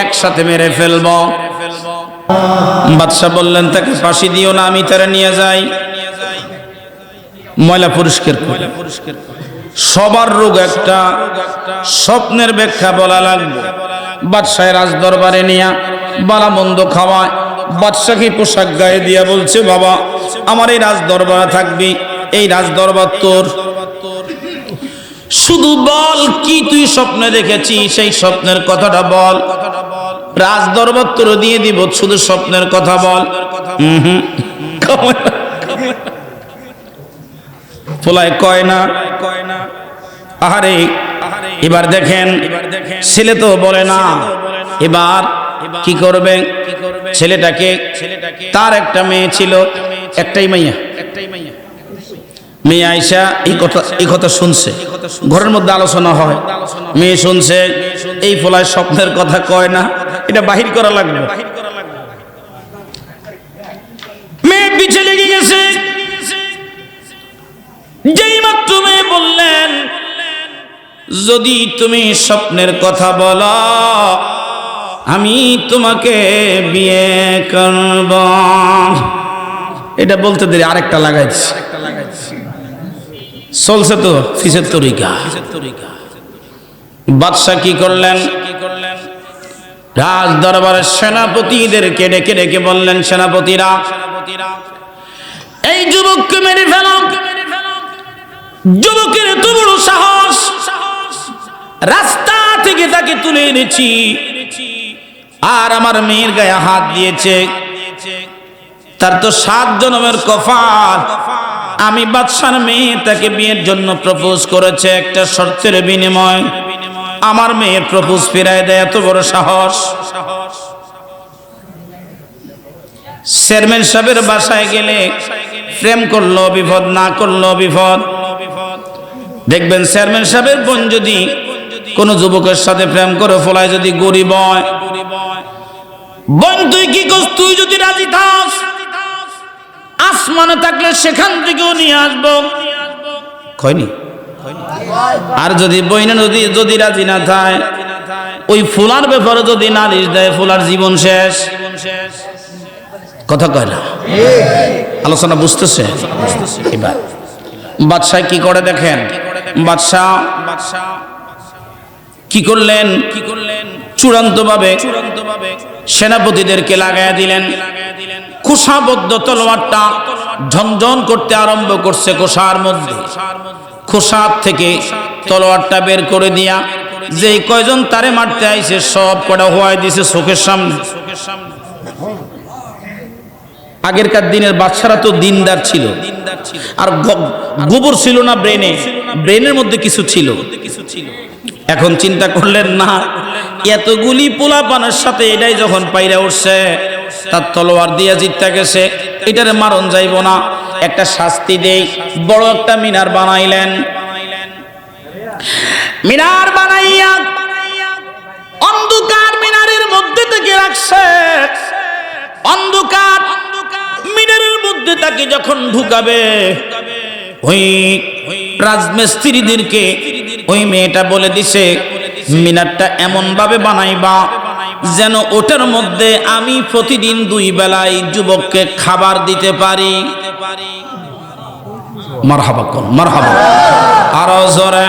S1: একসাথে মেরে ফেলবো। বাদশাহ বললেন, তাকে ফাঁসি দিও না, আমি তারা নিয়ে যাই, ময়লা পরিষ্কার করে। সবার রোগ একটা, স্বপ্নের ব্যাখ্যা বলা লাগবে। বাদশাহ রাজ দরবারে নিয়া বালা মন্দ খাওয়ায়, বাদশাকে পোশাক গায়ে দিয়া বলছে, বাবা আমার এই রাজ দরবারে থাকবি, এই রাজ দরবার তোর, শুধু বল কি তুই স্বপ্নে দেখেছিস, সেই স্বপ্নের কথাটা বল। রাজ দরবার তোর দিয়ে দিব, শুধু স্বপ্নের কথা বল। পোলায় কয় না। আহারে এবার দেখেন ছেলে তো বলে না, এবার কি করবে? ছেলেটাকে, তার একটা মেয়ে ছিল, একটাই মাইয়া, মেয়ে আইসা এই কথা শুনছে, ঘরের মধ্যে আলোচনা হয়, মেয়ে শুনছে এই পোলায় স্বপ্নের কথা কয় না, এটা বাহির করা লাগবে। মেয়ে পিছে লেগে গেছে। যেই মাত্র মেয়ে বললেন যদি তুমি স্বপ্নের কথা বলো আমি তোমাকে বিয়ে করব, এটা বলতে দেরি আরেকটা লাগাইছি, চলছে তো ফিসের তরিকা। বাদশা কি করলেন? রাজ দরবারের সেনাপতিদেরকে ডেকে ডেকে বললেন, সেনাপতিরা এই যুবককে মেরে ফেলো। যুবকের এত বড় সাহস, রাস্তা থেকে তাকে তুলে এনেছি আর আমার মেয়ের গায়ে হাত দিয়েছে, তার তো 7 জন্মের কফাল। আমি বাদশার মেয়ে, তাকে বিয়ের জন্য প্রপোজ করেছে, একটা শর্তের বিনিময় আমার মেয়ের প্রপোজ ফিরায় দেয়, এত বড় সাহস। চেয়ারম্যান সাহেবের বাসায় গেলে প্রেম করলো বিপদ, না করলো বিপদ। দেখবেন চেয়ারম্যান সাহেবের বোন যদি কোন যুবকের সাথে প্রেম করে, ফলায় যদি গরিব হয়, বোন তুই কি করছ? তুই যদি রাজি থাস আসমানে থাকলে সেখান থেকেও নিয়ে আসবো, কয়নি? আর যদি বইনে যদি রাজি না থাকে, ওই ফুলার ব্যাপারে যদি নালিশ দেয়, ফুলার জীবন শেষ। কথা কয় না? আলোচনা বুঝতেছে? এবার বাদশাহ কি করে দেখেন। বাদশাহ কি করলেন? চূড়ান্ত ভাবে সেনাপতিদেরকে লাগাইয়া দিলেন। খোসাবদ্ধ তলোয়ারটা ঝনঝন করতে আরম্ভ করছে খোসার মধ্যে। খোসার থেকে তলোয়ারটা বের করে দিয়া যেই কয়জন তারে মারতে আইছে সব কটা হওয়াই দিছে চোখের সামনে। আগেরকার দিনের বাচ্চারা তো দিনদার ছিল, আর গোবর ছিল না ব্রেনে, ব্রেনের মধ্যে কিছু ছিল। এখন চিন্তা করলেন না, এতগুলি পোলাপানের সাথে এটাই যখন পাইরা উঠছে, তার তলোয়ার দিয়া জিততে গেছে, এটারে মারণ যাইব না, একটা শাস্তি দেই। বড় একটা মিনার বানাইলেন। মিনার বানাইয়া অন্ধকার মিনারের মধ্যে থেকে রাখছে। অন্ধকার মিনারের মধ্যে তাকে যখন ঢুকাবে, ওই রাজমিস্ত্রিদেরকে ওই মেয়েটা বলে দিছে মিনারটা এমন ভাবে বানাইবা যেন ওটার মধ্যে আমি প্রতিদিন 2 বেলায় যুবককে খাবার দিতে পারি। মারহাবা কোন মারহাবা, আরো জোরে।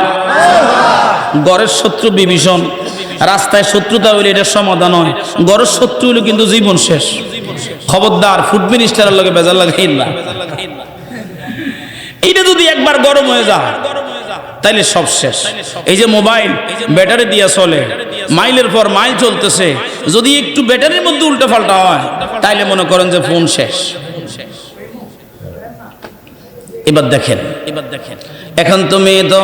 S1: গড়ের শত্রু বিভীষণ, রাস্তায় শত্রুতা হইলে এটা সমাধান হয়, গড়ের শত্রু হইলে কিন্তু জীবন শেষ। খবরদার ফুড মিনিস্টারের লগে বেজার লাগাই না। এটা যদি একবার গরম হয়ে যায় তাইলে সব শেষ। এই যে মোবাইল ব্যাটারি দিয়া চলে, মাইলের পর মাইল চলতেছে, যদি একটু ব্যাটারির মধ্যে উল্টো পাল্টা হয় তাইলে মনে করেন যে ফোন শেষ। এবার দেখেন এখন তো মেয়ে তো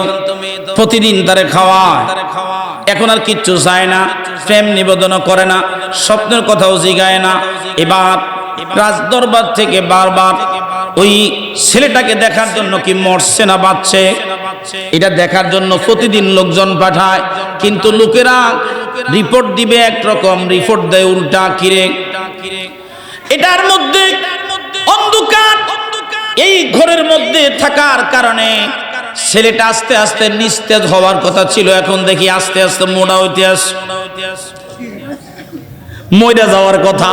S1: প্রতিদিন তারে খাওয়ায়, এখন আর কিচ্ছু চায় না, প্রেম নিবেদন করে না, স্বপ্নের কথাও জিগায় না। এবার রাজদরবার থেকে বারবার ওই ছেলেটাকে দেখার জন্য কি মরছে না বাঁচছে এটা দেখার জন্য প্রতিদিন লোকজন পাঠায়, কিন্তু লোকেরা রিপোর্ট দিবে একরকম, রিপোর্ট দেয় উল্টা। কিরে এটার মধ্যে অন্ধকার, এই ঘরের মধ্যে থাকার কারণে ছেলেটা আস্তে আস্তে নিস্তেজ হওয়ার কথা ছিল, এখন দেখি আস্তে আস্তে মোটা হইতে আসে, মইরা যাওয়ার কথা,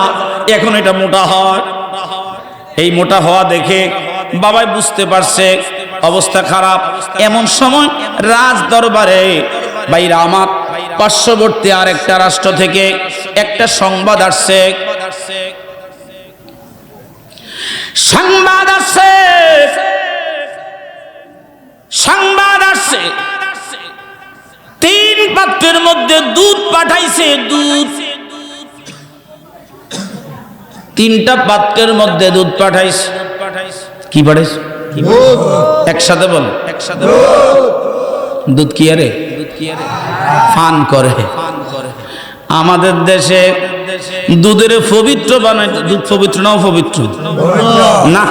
S1: এখন এটা মোটা হয়। এই মোটা হওয়া দেখে বাবাই বুঝতে পারছে অবস্থা খারাপ। এমন সময় রাজ দরবারে বাইরা আমার পার্শ্ববর্তী আর একটা রাষ্ট্র থেকে একটা সংবাদ আসছে। সংবাদ আসছে 3 পাত্রের মধ্যে দুধ পাঠাইছে। দুধ তিনটা পাত্রের মধ্যে দুধ পাঠাইছে। কি পাঠাইছে? একসাথে বল, একসাথে। দুধ কি আরে? ফান করে। আমাদের দেশে দুধের পবিত্র বানায়। দুধ পবিত্র নাও পবিত্র না,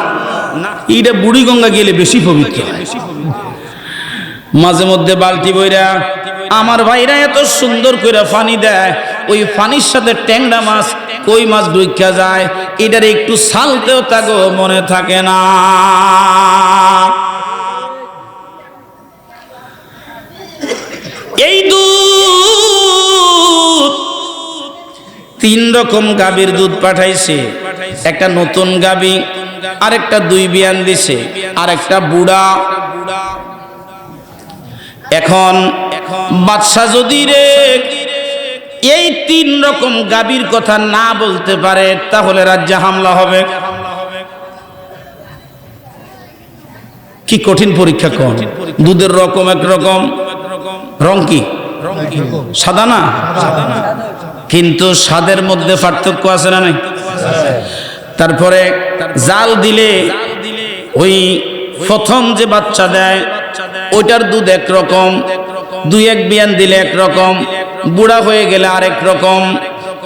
S1: এটা বুড়ি গঙ্গা গেলে বেশি পবিত্র। মাঝে মধ্যে বালতি বইরা আমার ভাইরা এত সুন্দর করে পানি দেয়, ওই পানির সাথে ট্যাংরা মাছ, কই মাছ ঢুইকা যায়, এটার একটু সালতেও তাগো মনে থাকে না। এই দুধ তিন রকম গাভীর দুধ পাঠাইছে। একটা নতুন গাভী, আরেকটা 2 বিয়ান দিছে, আর একটা বুড়া। এখন বাদশা যদি রে এই 3 রকম গাভীর কথা না বলতে পারে, তাহলে রাজ্যে হামলা হবে। কি কঠিন পরীক্ষা! কোন দুধের রকম একরকম, রং কি সাদা না? কিন্তু স্বাদের মধ্যে পার্থক্য আছে না নাই? তারপরে জাল দিলে ওই প্রথম যে বাচ্চা দেয় ওইটার দুধ একরকম, 2-1 বিয়ান দিলে একরকম, বুড়া হয়ে গেলে আরেক রকম,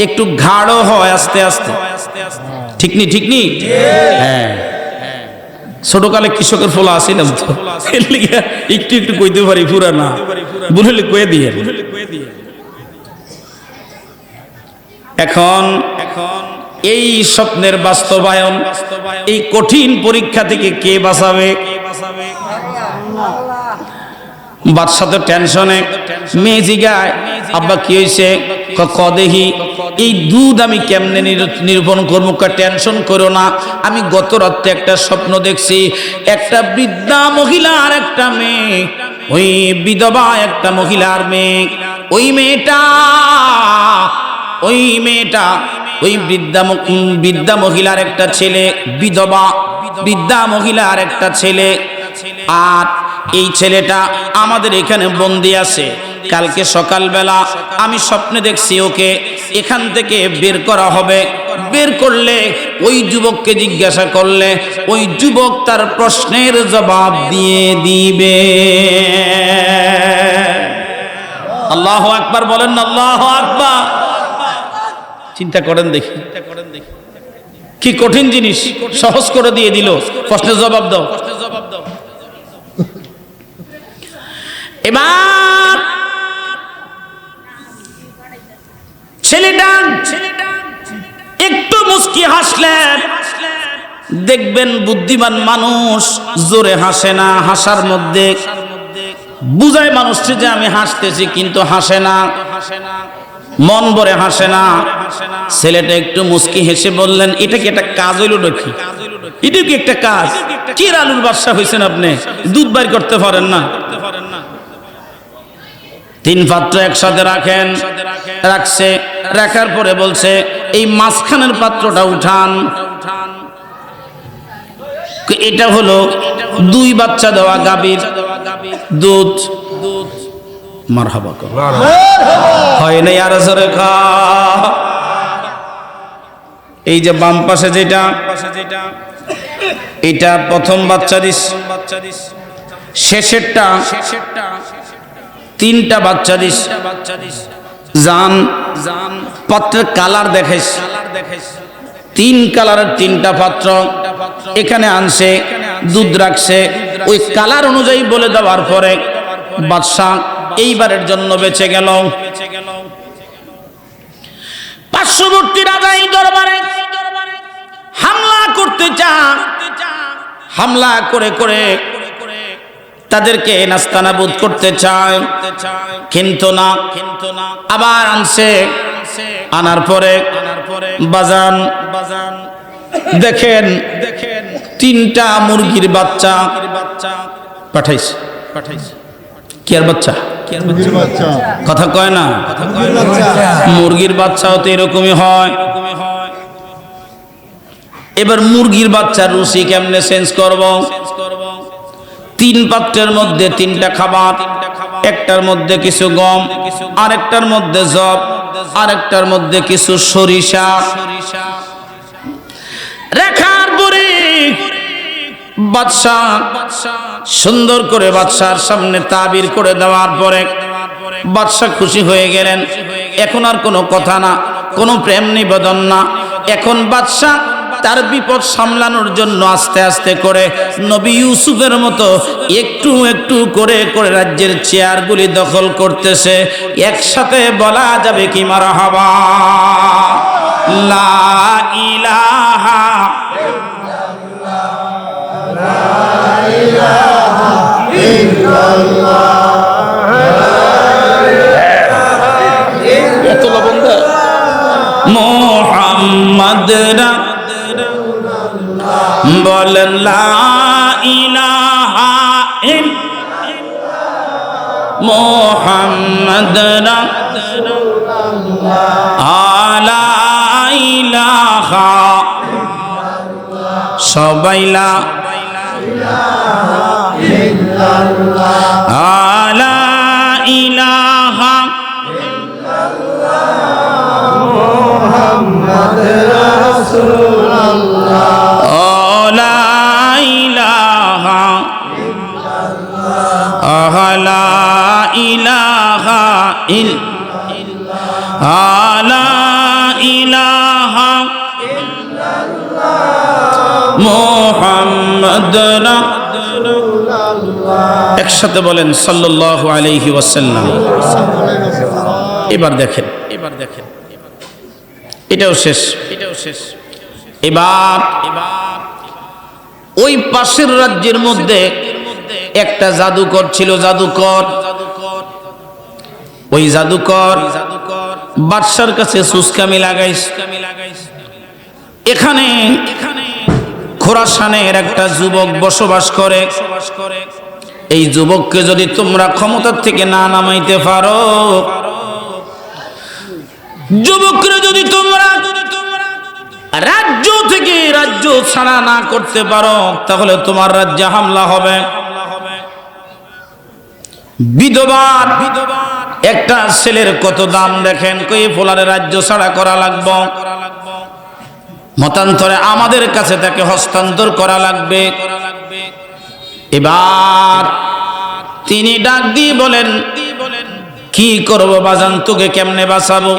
S1: একটু গাঢ় হয় আস্তে আস্তে। ঠিক নি? ঠিক নি? হ্যাঁ। ছোটকালে কৃষকের ফলা আসিলাম তো, একটু একটু কইতে পারি, পুরা না বুঝলে কয়ে দিয়ে। এখন এই স্বপ্নের বাস্তবায়ন, এই কঠিন পরীক্ষা থেকে কে বাঁচাবে? বাদশা তো টেনশনে। মেয়ে জিগায়, আব্বা কি হয়েছে? কদেহি এই দুধ আমি কেমনে নিরূপণ করবো? টেনশন করো না, আমি গত রাত্রে একটা স্বপ্ন দেখছি, একটা বৃদ্ধা মহিলা আর একটা মেয়ে, ওই বিধবা একটা মহিলার মেয়ে, ওই মেয়েটা ওই বৃদ্ধা মহিলার একটা ছেলে, বিধবা বৃদ্ধা মহিলার একটা ছেলে, আর এই ছেলেটা আমাদের এখানে বন্দি আছে। কালকে সকালবেলা আমি স্বপ্নে দেখছি ওকে এখান থেকে বের করা হবে। বের করলে ওই যুবককে জিজ্ঞাসা করলে ওই যুবক তার প্রশ্নের জবাব দিয়ে দিবে। আল্লাহু আকবার বলেন না? আল্লাহু আকবার। চিন্তা করেন দেখি, কি কঠিন জিনিস সহজ করে দিয়ে দিল। প্রশ্নের জবাব দাও। এবার ছেলেটা একটু মুস্কি হাসলেন। দেখবেন বুদ্ধিমান মানুষ জোরে হাসে না, হাসার মধ্যে বুঝায় মানুষটি যে আমি হাসতেছি, কিন্তু হাসে না, মন ভরে হাসে না। ছেলেটা একটু মুস্কি হেসে বললেন, এটা কি একটা কাজ হইল নাকি? এটা কি একটা কাজ? কি আলুর বাদশা হয়েছেন আপনি, দুধ বাইর করতে পারেন না? 3 পাত্র একসাথে রাখছে। রাখার পরে বলছে, এই মাঝখানের পাত্রটা উঠান। এটা হলো 2 বাচ্চা দেওয়া গাভীর দুধ। মারহাবা হয় নাই? আর জোরে খা। এই যে বাম পাশে যেটা, এটা প্রথম বাচ্চা দিস, শেষেরটা 3টা বাচ্চা দিস। জান পাত্রের কালার দেখাইস, 3 কালারের 3টা পাত্র এখানে আনছে, দুধ রাখছে। ওই কালার অনুযায়ী বলে দেওয়ার পরে বাদশা এইবারের জন্য বেঁচে গেল। পার্শ্ববর্তী রাজা এই দরবারে হামলা করতে চান। হামলা করে করে তাদেরকে নাস্তানাবুদ করতে চায়, কিন্তু না। আবার আনছে, আনার পরে বাজান দেখেন 3টা মুরগির বাচ্চা পাঠাইছে। কি আর বাচ্চা? কথা কয় না? মুরগির বাচ্চাও তো এরকমই হয়। এবার মুরগির বাচ্চার রুচি কেমনে চেঞ্জ করব? 3 পাত্রের মধ্যে 3টা খাবার, একটার মধ্যে কিছু গম, আরেকটার মধ্যে জব, আরেকটার মধ্যে কিছু সরিষা। বাদশাহ সুন্দর করে বাদশার সামনে তাবির করে দেওয়ার পরে বাদশাহ খুশি হয়ে গেলেন। এখন আর কোনো কথা না, কোনো প্রেম নিবেদন না। এখন বাদশাহ তার বিপদ সামলানোর জন্য আস্তে আস্তে করে নবী ইউসুফের মতো একটু একটু করে করে রাজ্যের চেয়ারগুলি দখল করতেছে। একসাথে বলা যাবে কি মারহাবা, লা ইলাহা মুহাম্মদ বলেন লা ইলাহা ইল্লাল্লাহ মুহাম্মদ লা ইলাহা সবাই লা লা ইলাহা মুহাম্মদ রাসূলুল্লাহ লা ইলাহা লা ইলাহা ইল্লাল্লাহ লা ইলাহা মুহাম্মদ রাসূলুল্লাহ। একসাথে বলেন সাল্লাল্লাহু আলাইহি ওয়াসাল্লাম। এবার দেখেন এটাও শেষ। এবার ওই পাশের রাজ্যের মধ্যে একটা জাদুকর ছিল। ওই জাদুকর বাদশার কাছে সুস্কামি লাগাইছে। এখানে খোরাসানের একটা যুবক বসবাস করে। এই যুবককে যদি তোমরা ক্ষমতার থেকে না নামাইতে পারো, যুবকরা যদি তোমরা রাজ্য থেকে রাজ্য ছাড়া না করতে পারো, তাহলে তোমার রাজ্যে হামলা হবে। বিধবার একটা ছেলের কত দাম দেখেন। কই ফোলারে রাজ্য ছাড়া করা লাগবে, মতান্তরে আমাদের কাছে তাকে হস্তান্তর করা লাগবে। এবার তিনি ডাক দিয়ে বলেন, কি করবো বাজান, তোকে কেমনে বাঁচাবো?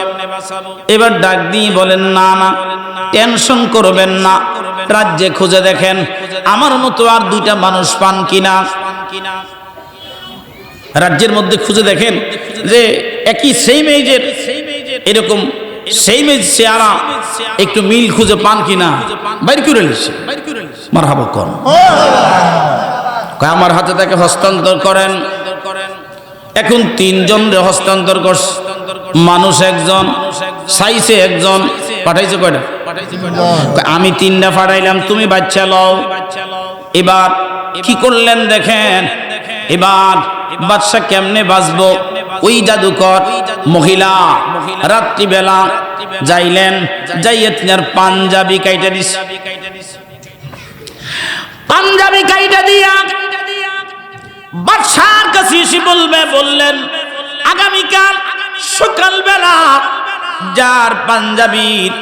S1: এবার ডাক দিয়ে বলেন, না টেনশন করবেন না, রাজ্যে খুঁজে দেখেন আমার মতো আর দুইটা মানুষ পান কিনা। রাজ্যের মধ্যে খুঁজে দেখেন যে একই সেম এজের এরকম সেম এজ চেহারা একটু মিল খুঁজে পান কিনা। বাইর করে নিচ্ছে, মারহাবা কোন আমার হাতে তাকে হস্তান্তর করেন। এখন তিনজন হস্তান্তর করছে। মানুষ একজন, সাইসে একজন, পাঠাইছে কয়টা? আমি তিনটা পাঠাইলাম, তুমি বাচ্চা লও। এবার কি করলেন দেখেন। এবার বাদশা কেমনে বাঁচবো? ওই জাদুকর মহিলা রাত্রিবেলা যাইলেন, যাইয়ে তিনার পাঞ্জাবি কাইটা দিস। পাঞ্জাবি কাইটা দিয়া বাদশার কাছে এসে বললেন, আগামীকাল সকালবেলা যার পাঞ্জাবির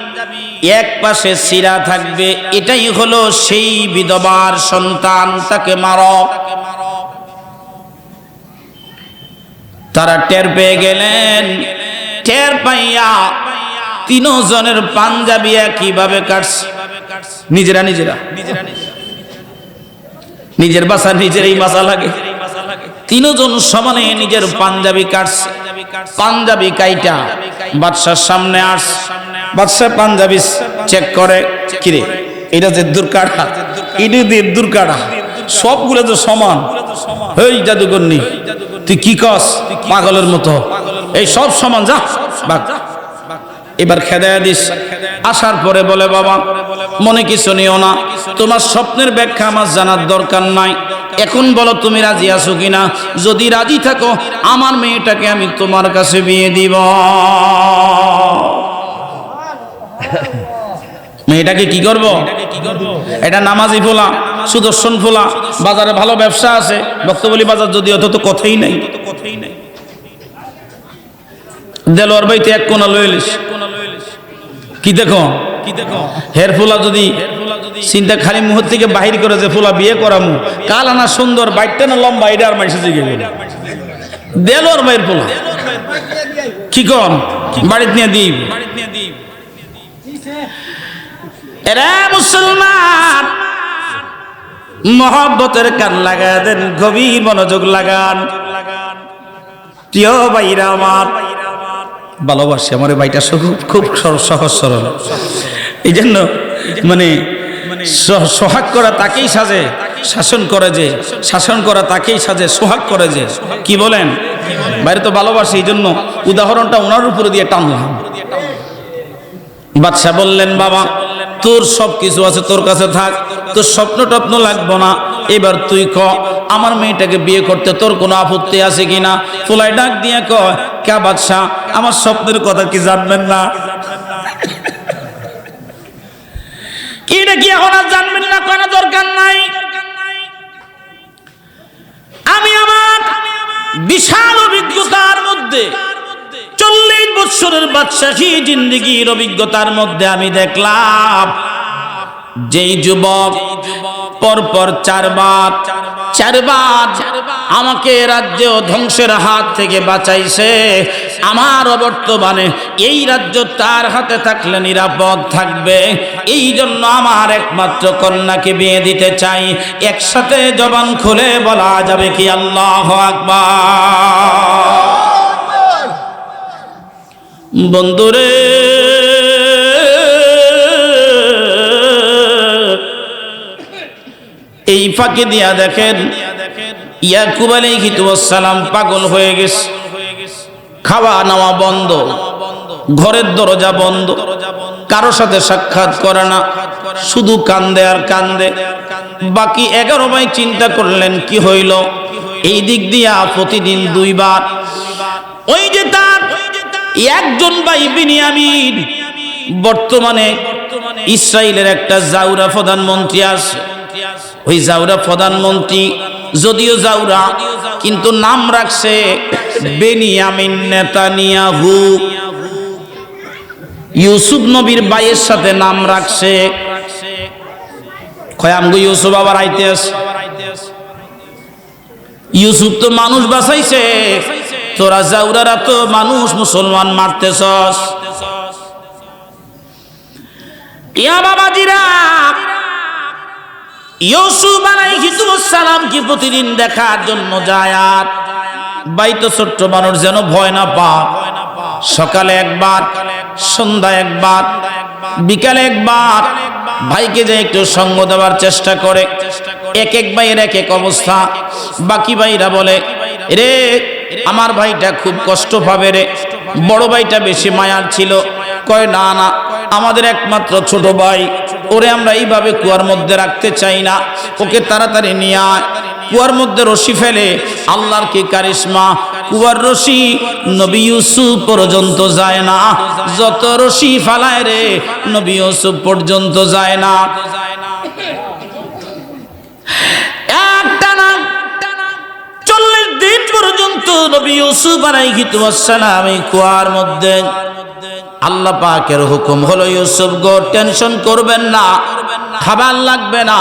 S1: এক পাশে সিরা থাকবে, এটাই হলো সেই বিধবার সন্তান, তাকে মারো। তারা টের পেয়ে গেলেন। টের পাইয়া তিনজনের পাঞ্জাবি কিভাবে কাটছে, নিজেরা নিজের বাসা নিজেরই বাসা লাগে। তিনজন সমানে নিজের পাঞ্জাবি কাটছে। পাঞ্জাবি কাইটা বাদশার সামনে আসছে। বাদশা পাঞ্জাবি চেক করে, কিরে এটা যে দুর্কাড়া, এটা দিয়ে দুর্কাড়া, সবগুলো তো সমান। এই জাদুকরনি, তুই কি কস পাগলের মতো? এই সব সমান, যা বাক। এবার খেদায়া দিস। আসার পরে বলে, বাবা মনে কিছু নিও না, তোমার স্বপ্নের ব্যাখ্যা আমার জানার দরকার নাই। এখন বলো তুমি রাজি আছো কিনা? যদি রাজি থাকো আমার মেয়েটাকে আমি তোমার কাছে বিয়ে দিব। মেয়েটাকে কি করব? এটা নামাজি ফোলা, সুদর্শন ফোলা, বাজারে ভালো ব্যবসা আছে। বক্তবলী বাজার যদি অত তো কথাই নাই। দেলোয়ার বাইতে এক কোনা লইলিস, কি দেখো হের ফুলা যদি চিন্তা খালি মুহূর্ত থেকে বাহির করে যে ফুলা বিয়ে করামু কাল আনা সুন্দর বাইটটা না লম্বা এটা আর মাইসে জিগে গেল দেল ওর বাইর ফুলা কি কন বাড়িতে নিয়ে দিই এরা মুসলমান মহব্বতের কান লাগা দেন গভীর মনোযোগ লাগান প্রিয় ভাইরা আমার ভালোবাসি আমার ভাইটা খুব সহজ সরল এই জন্য মানে সোহাগ করা তাকেই সাজে শাসন করে যে শাসন করা তাকেই সাজে সোহাগ করে যে কি বলেন বাইরে তো ভালোবাসি এই জন্য উদাহরণটা ওনার উপরে দিয়ে টানলাম বাদশা বললেন বাবা তোর সব কিছু আছে তোর কাছে থাক তোর স্বপ্ন টপ্ন লাগবো না এবার তুই ক আমার মেয়েটাকে বিয়ে করতে তোর কোনো আপত্তি আছে কিনা ফুলাই ডাক দিয়ে কয় কে বাদশা আমার স্বপ্নের কথা কি জানবেন না এটা কি এখন আর জানবেন না কোনো দরকার নাই আমি আমার বিশাল অভিজ্ঞতার মধ্যে 40 বছরের বাদশাহী জিন্দেগীর অভিজ্ঞতার মধ্যে আমি দেখলাম যেই যুবক পরপর চারবার আমাকে রাজ্য ধ্বংসের হাত থেকে বাঁচাইছে আমার বর্তমানে এই রাজ্য তার হাতে থাকলে নিরাপদ থাকবে এই জন্য আমার একমাত্র কন্যাকে বিয়ে দিতে চাই একসাথে জবান খুলে বলা যাবে কি আল্লাহু আকবার বন্ধুরে এই ফাঁকে দিয়া দেখেন ইয়াকুব আলাইহিস সালাম পাগল হয়ে গেছে খাওয়া নাওয়া বন্ধ ঘরের দরজা বন্ধ কারো সাথে সাক্ষাৎ করে না শুধু কান্দে আর কান্দে বাকি 11 ভাই চিন্তা করলেন কি হইল এই দিক দিয়া প্রতিদিন 2 বার ওই যে তার একজন ভাই বিনিয়ামিন বর্তমানে ইসরায়েলের একটা জাউরা প্রধানমন্ত্রী আছে ওই জাউরা প্রধানমন্ত্রী যদিও জাউরা কিন্তু নাম রাখছে বেনিয়ামিন নেতানিয়াহু ইউসুফ নবীর ভাইয়ের সাথে নাম রাখছে কয়ামগো ইউসুফ আবার আইতে আছে ইউসুফ তো মানুষ বাঁচাইছে তোরা জাউরারা তো মানুষ মুসলমান মারতেছস ইয়া বাবাজিরা ইউসুফ আলাইহিস সালাম কি প্রতিদিন দেখার জন্য যায় আর ভাই তো ছোট্ট মানুষ যেন ভয় না পা সকালে একবার সন্ধ্যায় একবার বিকালে একবার ভাইকে যে একটু সঙ্গ দেওয়ার চেষ্টা করে এক এক ভাইয়ের এক এক অবস্থা বাকি ভাইরা বলে রে আমার ভাইটা খুব কষ্ট পাবে রে বড় ভাইটা বেশি মায়ার ছিল কয় না না আমাদের একমাত্র ছোট ভাই ওরে আমরা এইভাবে কুয়ার মধ্যে রাখতে চাই না ওকে তাড়াতাড়ি নিয়ে আয় কুয়ার মধ্যে রশি ফেলে আল্লাহর কি কারিশমা কুয়ার রশি নবী ইউসুফ পর্যন্ত যায় না যত রশি ফালায় রে নবী ইউসুফ পর্যন্ত যায় না একটানা 40 দিন পর্যন্ত নবী ইউসুফ আলাইহিস সালাম এই কুয়ার মধ্যে আল্লাহ পাকের হুকুম হলো ইউসুফ গো টেনশন করবেন না খাবার লাগবে না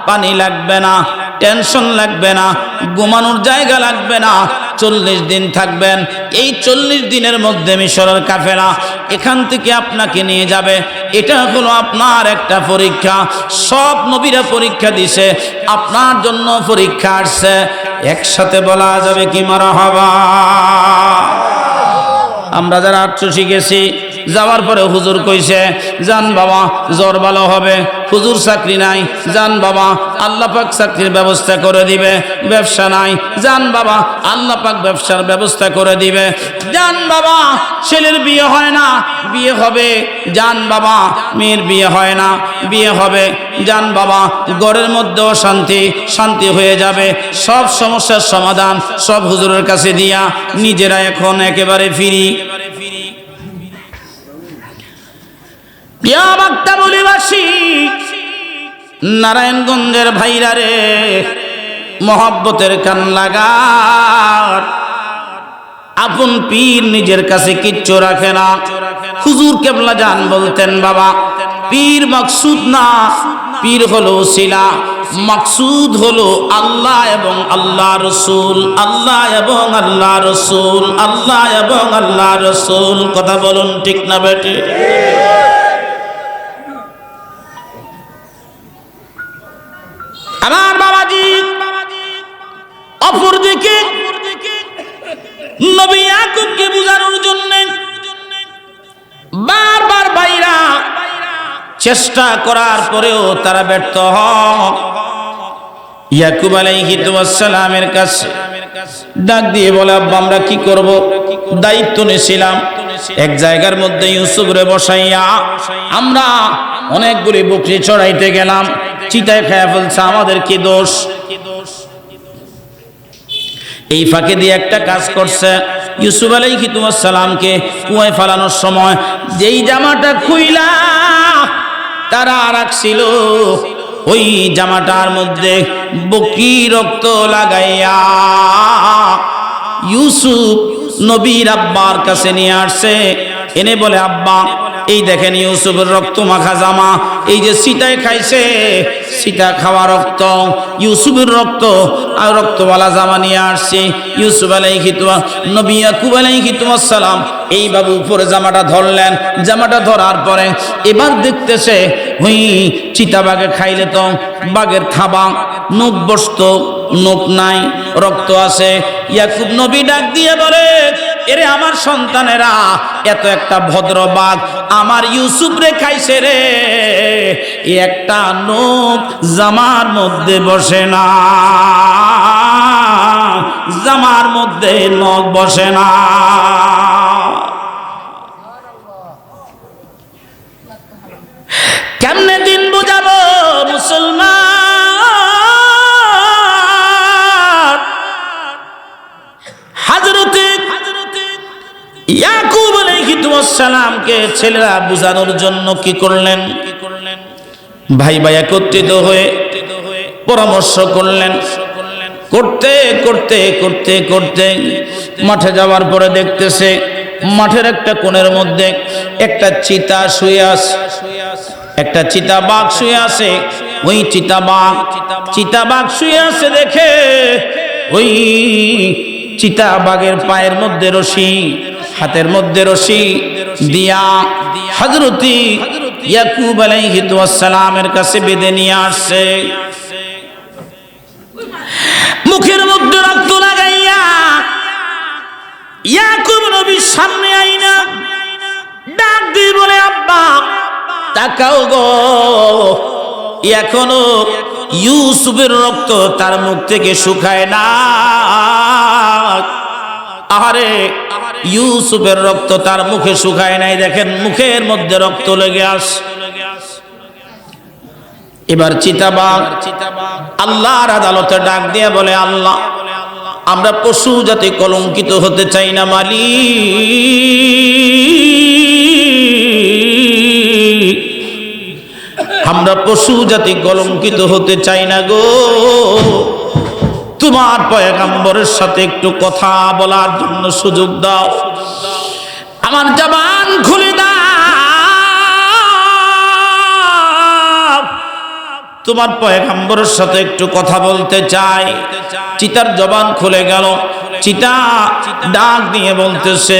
S1: পানি লাগবে না টেনশন লাগবে না ঘুমানোর জায়গা লাগবে না 40 দিন থাকবেন এই 40 দিনের মধ্যে মিশরের কাফেলা এখান থেকে আপনাকে নিয়ে যাবে এটা হলো আপনার একটা পরীক্ষা সব নবীরা পরীক্ষা দিছে আপনার জন্য পরীক্ষা আসছে একসাথে বলা যাবে কি মারহাবা আমরা যারা আটশো শিখেছি যাওয়ার পরে হুজুর কইছে জান বাবা জ্বর ভালো হবে হুজুর চাকরি নাই জান বাবা আল্লাহ পাক চাকরির ব্যবস্থা করে দিবে ব্যবসা নাই জান বাবা আল্লাহ পাক ব্যবসার ব্যবস্থা করে দিবে জান বাবা ছেলের বিয়ে হয় না বিয়ে হবে জান বাবা মেয়ের বিয়ে হয় না বিয়ে হবে জান বাবা ঘরের মধ্যেও শান্তি শান্তি হয়ে যাবে সব সমস্যার সমাধান সব হুজুরের কাছে দিয়া নিজেরা এখন একেবারে ফিরি নারায়ণগঞ্জের ভাইরা রে মহব্বতের কান লাগার আপন পীর নিজের কাছে কিচ্ছু রাখে না হুজুর কেবলা জান বলতেন বাবা পীর মাকসুদ না, পীর হলো ওসিলা, মাকসুদ হলো আল্লাহ এবং আল্লাহ রসুল, আল্লাহ এবং আল্লাহ রসুল, আল্লাহ এবং আল্লাহ রসুল। কথা বলুন ঠিক না বেটে? আমার বাবাজি, অপরদিকে নবী ইয়াকুবকে বুঝানোর জন্য বারবার ভাইরা চেষ্টা করার পরেও তারা ব্যর্থ হয়। ইয়াকুব আলাইহিস সালামের কাছে ডাক দিয়ে বলে, আব্বা আমরা কি করব? দায়িত্ব নিয়েছিলাম এক জায়গার মধ্যে ইউসুফরে বসাইয়া আমরা অনেকগুলি বকরি চড়াইতে গেলাম, চিতায় খেয়ে ফেলছে, আমাদের কি দোষ? এই ফাঁকে দিয়ে একটা কাজ করছে, ইউসুফ আলাইহিস সালামকে কুয়ায় ফেলানোর সময় যেই জামাটা খুইলা তারা রাখছিল, ওই জামাটার মধ্যে বকরি রক্ত লাগাইয়া ইউসুফ নবীর আব্বার কাছে নিয়ে আসছে। এনে বলে, আব্বা এই দেখেন ইউসুফের রক্ত মাখা জামা, এই যে সীতায় খাইছে, সীতা খাওয়া রক্ত, ইউসুফের রক্ত আর রক্তওয়ালা জামা নিয়ে আসছে। ইউসুফ আলাইহিস নবী ইয়াকুব আলাইহিস সালাম এই বাবু উপরে জামাটা ধরলেন। জামাটা ধরার পরে এবার দেখতেছে ওই চিতাবাগে খাইলে তো বাঘের থাবা, নখ বসত, নখ নাই, রক্ত আছে। ইয়াকুব নবী ডাক দিয়ে বলে, এরে আমার সন্তানেরা, এত একটা ভদ্র বাঘ আমার ইউসুফ রে খাইছে রে, একটা নখ জামার মধ্যে বসে না, জামার মধ্যে নখ বসে না। কেমনে দিন বুঝাবো মুসলমান? হযরতে ইয়াকুব আলাইহিস সালামকে ছেলেরা বুঝানোর জন্য কি করলেন? ভাই ভাই একত্রিত হয়ে পরামর্শ করলেন। করতে করতে করতে করতে মাঠে যাওয়ার পরে দেখতেছে মাঠের একটা কোণের মধ্যে একটা চিতা শুয়ে আছে, একটা চিতাবাঘ শুয়ে আছে। ওই চিতাবাঘ শুয়ে আছে দেখে ওই চিতাবাঘের পায়ের মধ্যে রশি, হাতের মধ্যে রশি দিয়া হযরতি ইয়াকুব আলাইহিস সালামের কাছে বেঁধে নিয়ে আসছে। মুখের মধ্যে রক্ত লাগাইয়া ইয়াকুব নবীর সামনে আইনা ডাক দিয়ে বলে, আব্বা তাকাও গো, এখনো ইউসুফের রক্ত তার মুখ থেকে শুকায় না। আরে ইউসুফের রক্ত তার মুখে শুকায় নাই, দেখেন মুখের মধ্যে রক্ত লেগে আসে। এবার চিতাবাঘ আল্লাহর আদালতে ডাক দিয়ে বলে, আল্লাহ আমরা পশু জাতি কলঙ্কিত হতে চাই না মালিক, আমরা পশু জাতি কলঙ্কিত হতে চাই না গো, তোমার পয়গম্বরের সাথে একটু কথা বলার জন্য সুযোগ দাও, আমার জবান খুলে দাও, তোমার পয়গম্বরের সাথে একটু কথা বলতে চাই। চিতার জবান খুলে গেল। চিতা ডাক দিয়ে বলতেছে,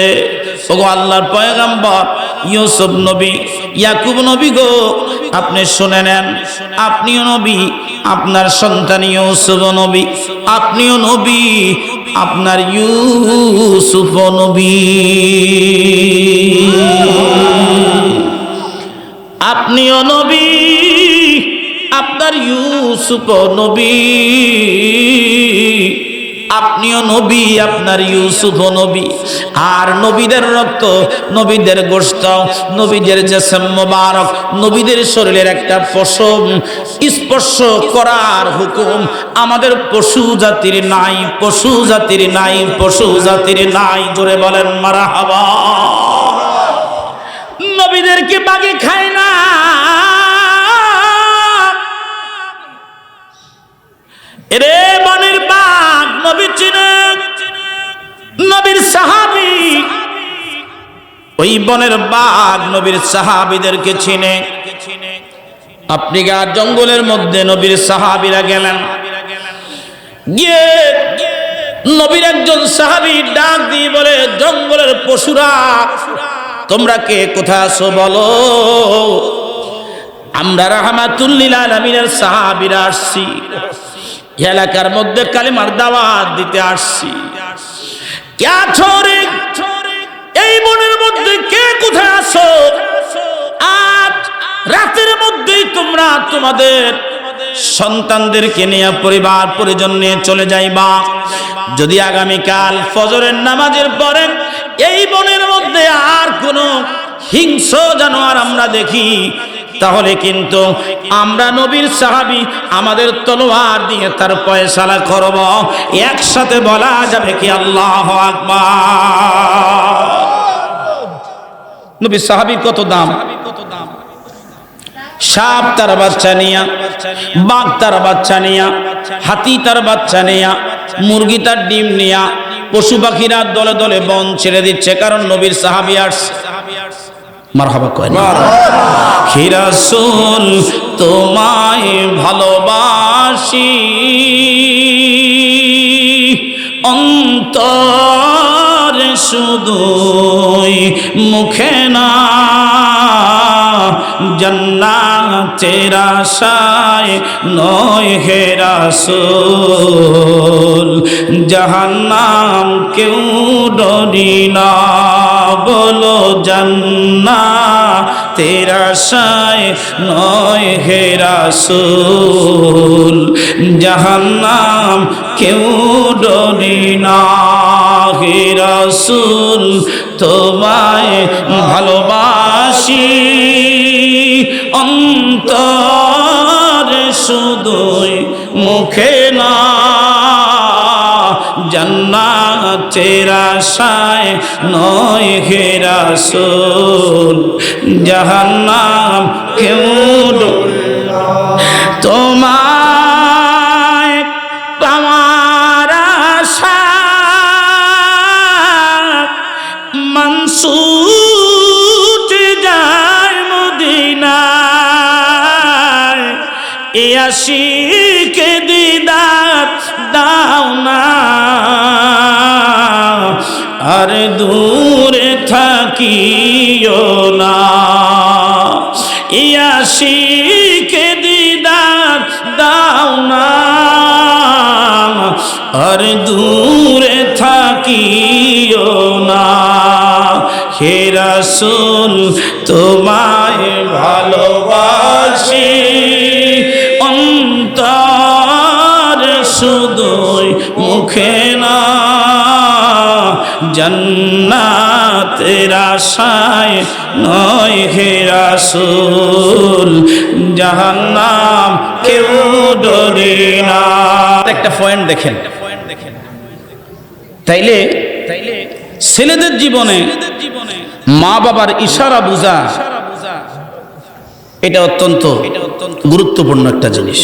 S1: ওগো আল্লাহর পয়গম্বর ইউসুফ নবী, ইয়াকুব নবী গো, আপনি শুনে নেন, আপনিও নবী, আপনার সন্তান ইউসুফ নবী, আপনিও নবী, আপনার ইউসুফ নবী, আপনিও নবী, আপনার ইউসুফ নবী, আপনিও নবী, আপনার ইউসুফ নবী। আর নবীদের রক্ত, নবীদের গোশত, নবীদের জিসম মোবারক, নবীদের শরীরের একটা পশম স্পর্শ করার হুকুম আমাদের পশু জাতির নাই, পশু জাতির নাই, পশু জাতির নাই। জোরে বলেন মারহাবা। নবীদেরকে বাগে খায় না, এরে বনের বাঘ নবী চিনে, নবীর সাহাবী ওই বনের বাঘ নবীর সাহাবীদেরকে চিনে। আপনি আর জঙ্গলের মধ্যে নবীর সাহাবীরা গেলেন, গিয়ে নবীর একজন সাহাবী ডাক দিয়ে বলে, জঙ্গলের পশুরা তোমরা কে কোথায় আছো বলো, আমরা রাহমাতুল লিল আলামিনের সাহাবীরা আসছি, এলাকার মধ্যে কালিমার দাওয়াত দিতে আসছি। কে আছো রে? এই বনের মধ্যে কে কোথায় আছো? আজ রাতের মধ্যেই তোমরা তোমাদের সন্তানদেরকে নিয়ে, পরিবার পরিজন নিয়ে চলে যাইবা। যদি আগামীকাল ফজরের নামাজের পরে এই বনের মধ্যে আর কোনো হিংস্র জানোয়ার আমরা দেখি, তাহলে কিন্তু আমরা নবীর সাহাবী আমাদের তলোয়ার দিয়ে তার ফয়সালা করব। একসাথে বলা যাবে কি আল্লাহু আকবার? নবীর সাহাবীর কত দাম! সাপ তার বাচ্চা নিয়া, বাঘ তার বাচ্চা নিয়া, হাতি তার বাচ্চা নিয়া, মুরগি তার ডিম নিয়া, পশু পাখিরা দলে দলে বন ছেড়ে দিচ্ছে, কারণ নবীর সাহাবী আসছে। মারহাবা কয় না? হে রাসূল তোমায় ভালোবাসি, অন্তরে শুধুই মুখে না, জান্নাতের আশায় নয় হে রাসূল, জাহান্নাম কেউ ডরি না, বলো জান্নাতের আশায় নয় হে রাসূল, জাহান্নাম কেউ ডরি না। হে রাসূল তোমায় ভালোবাসি, অন্তরে শুধুই মুখে না, জান্নাতের আশায় নয় হে রাসূল, জাহান্নাম কেউ ডরে না। তোমায় পাওয়ার আশায় মানসুর যায় মদিনায়, এ আশিকে দিদার দাও না, আর দূরে থাকিও না, এ আশিকে দিদার দাও না, আর দূরে থাকিও না। হে রাসূল তোমায় ভালোবাসি, অন্তরে শুধুই মুখে না, জান্নাতের আশায় নয় হে রাসূল, জাহান্নাম কেউ ডরে না। একটা পয়েন্ট দেখেন, তাইলে ছেলেদের জীবনে মা বাবার ইশারা বুঝা এটা অত্যন্ত গুরুত্বপূর্ণ একটা জিনিস।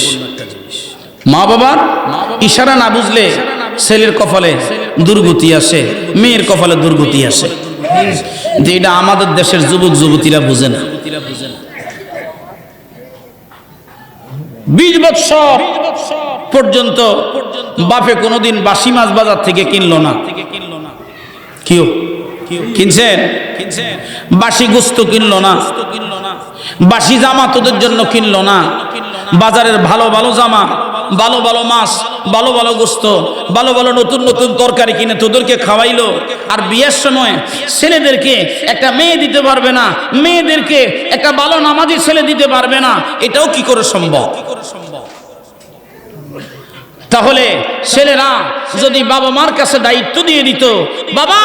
S1: মা বাবার ইশারা না বুঝলে ছেলের কপালে দুর্গতি আসে, মেয়ের কপালে দুর্গতি আসে। এটা আমাদের দেশের যুবক যুবতীরা বুঝে না। 20 বছর পর্যন্ত বাপে কোনোদিন বাসি মাছ বাজার থেকে কিনলো না। কিও কিনছেন? বাসি গোস্ত কিনলো না, বাসি জামা তোদের জন্য কিনলো না, বাজারের ভালো ভালো জামা, ভালো ভালো মাছ, ভালো ভালো গোস্ত, ভালো ভালো নতুন নতুন তরকারি কিনে তোদেরকে খাওয়াইলো। আর বিয়ের সময় ছেলেদেরকে একটা মেয়ে দিতে পারবে না, মেয়েদেরকে একটা ভালো নামাজি ছেলে দিতে পারবে না। এটাও কি করে সম্ভব? তাহলে ছেলেরা যদি বাবা মার কাছে দায়িত্ব দিয়ে দিত, বাবা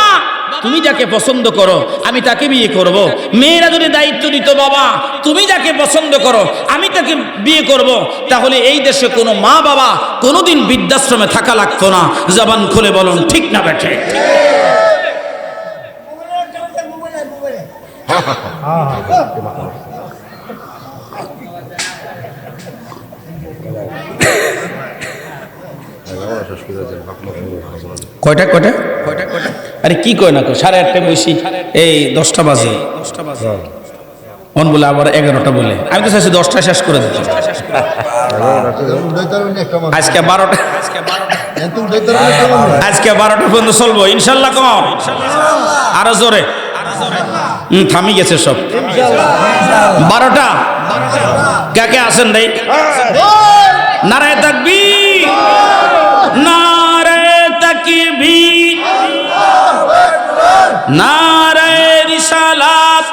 S1: তুমি যাকে পছন্দ করো আমি তাকে বিয়ে করব, মেয়েরা যদি দায়িত্ব দিত, বাবা তুমি যাকে পছন্দ করো আমি তাকে বিয়ে করব, তাহলে এই দেশে কোনো মা বাবা কোনোদিন বৃদ্ধাশ্রমে থাকা লাগতো না। জবান খুলে বলুন ঠিক না বেঠে? কয়টা কয়টা কয়টা কয়টা আরে কি কয় না কয় 8:30 বসি, এই 10টা বাজে, মন বলে আবার 11টা বলে। আমি তো চাইছি 10টা শেষ করে দিতে। আজকে 12টা, আজকে 12টা পর্যন্ত চলবো ইনশাল্লাহ। কম আরো জোরে, থামি গেছে সব। 12টা কে কে আছেন রে? নারায়ে তাকবীর, নারায়ে তাকবীর, নারায়ে রিসালাত।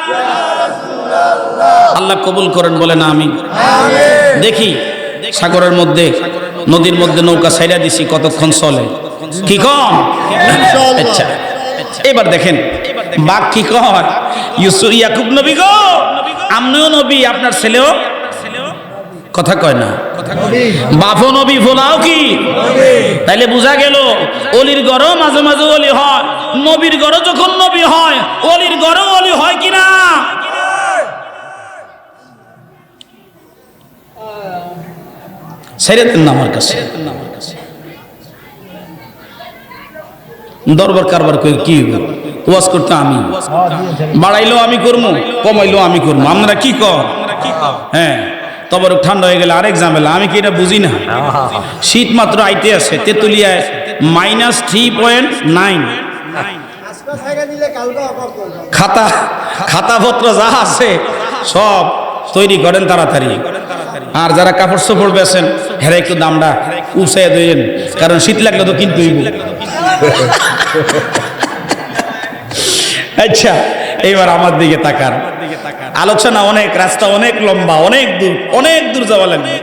S1: আল্লাহ কবুল করেন বলেন আমিন। দেখি সাগরের মধ্যে, নদীর মধ্যে নৌকা ছাইড়া দিছি, কতক্ষণ চলে? কি কম? আচ্ছা, এবার দেখেন বাঘ কি কয়, ইয়াকুব নবী গো, আপনিও নবী, আপনার ছেলেও কথা কয় না, বাপও নবী, ফোলাও কি? তাইলে বোঝা গেল অলির ঘরও মাঝে মাঝে অলি হয়, নবীর ঘরও যখন নবী হয়, অলির ঘরও অলি হয় কিনা? ছেড়ে দেন না আমার কাছে। দরবার কারবার করে কি ওয়াজ করতে আমি, বাড়াইলেও আমি করবো, কমাইলেও আমি করবো। আপনারা কি কর? হ্যাঁ, তবে ঠান্ডা হয়ে গেলে আরেক ঝামেলা। আমি কি এটা বুঝি না? শীত মাত্র আইতে আছে, তেঁতুলিয়ায় -3.9। খাতা পত্র যা আছে সব তৈরি করেন তাড়াতাড়ি। আর যারা কাপড় চোপড় বেছেন হেরা একটু দামটা উৎসাহ দেন, কারণ শীত লাগলে তো কিনতে হইব। আচ্ছা, এইবার আমার দিকে তাকান। আলোচনা অনেক, রাস্তা অনেক লম্বা, অনেক দূর, অনেক দূর যাওয়া লাগবে।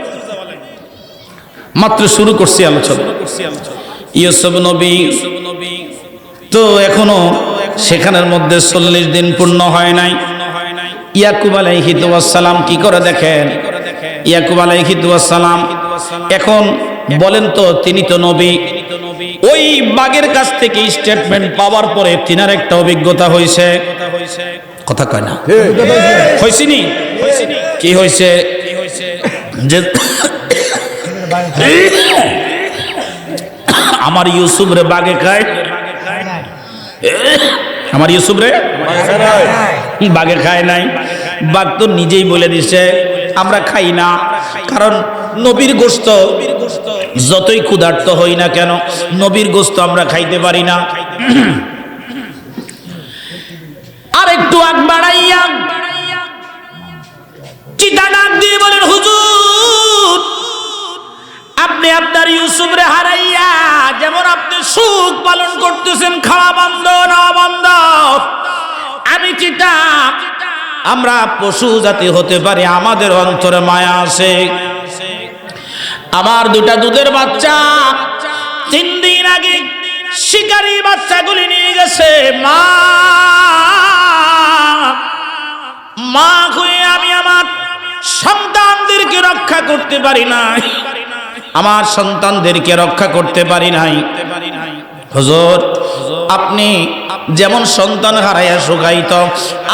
S1: মাত্র শুরু করছি আলোচনা। ইউসুফ নবী তো এখনো সেখানের মধ্যে 40 দিন পূর্ণ হয় নাই। ইয়াকুব আলাইহিস সালাম কি করে দেখেন, ইয়াকুব আলাইহিস সালাম এখন বলেন তো, তিনি তো নবী। ওই বাঘের কাছ থেকে স্টেটমেন্ট পাওয়ার পরে তিনার একটা অভিজ্ঞতা হয়েছে। কথা কয় না? হয়েছিনি? কি হয়েছে? যে আমার ইউসুফ রে বাঘে খায়, আমার ইউসুফ রে বাঘে খায় নাই। বাঘ তো নিজেই বলে দিছে আমরা খাই না, কারণ নবীর গোশত যতই ক্ষুধার্ত হই না কেন, নবীর গোশত আমরা খাইতে পারি না। আর একটু আগ বাড়াইয়া চিতা ডাক দিয়ে বলেন, হুজুর আপনি আপনার ইউসুফ রে হারাইয়া যেমন আপনি সুখ পালন করতেছেন, খাওয়া বন্ধ না বন্ধ, আমি চিতা আমরা পশু জাতি হতে পারি, আমাদের অন্তরে মায়া আছে। আমার দুটা দুধের বাচ্চা 3 দিন আগে শিকারী বাচ্চাগুলি নিয়ে গেছে। মা হয়ে আমি আমার সন্তানদেরকে রক্ষা করতে পারি নাই, আমার সন্তানদেরকে রক্ষা করতে পারি নাই। হুজুর আপনি যেমন সন্তান হারাইয়া শুকাইত,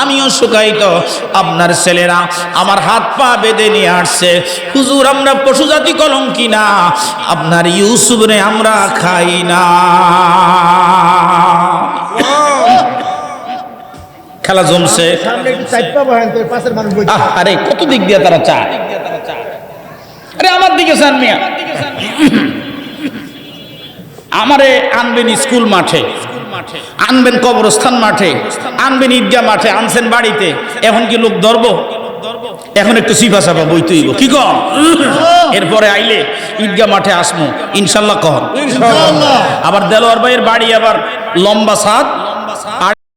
S1: আমিও শুকাইত। আপনার ছেলেরা আমার হাত পা বেঁধে নিয়ে আসছে। হুজুর আমরা পশু জাতি কলঙ্কি না, আপনার ইউসুফ রে আমরা খাই না। খেলা জমছে। আরে কত দিক দিয়ে তারা চায়, আরে আমার দিকে চান মিয়া। আমারে আনবেন স্কুল মাঠে, আনবেন কবরস্থান মাঠে, আনবেন ঈদগাহ মাঠে, আনছেন বাড়িতে। এখন কি লোক ধরব? এখন একটু সিফা সাফা বইতেইব কি কম। এরপরে আইলে ঈদগাহ মাঠে আসবো ইনশাল্লাহ কর। আবার দেলোয়ার ভাইয়ের বাড়ি আবার লম্বা সাদ।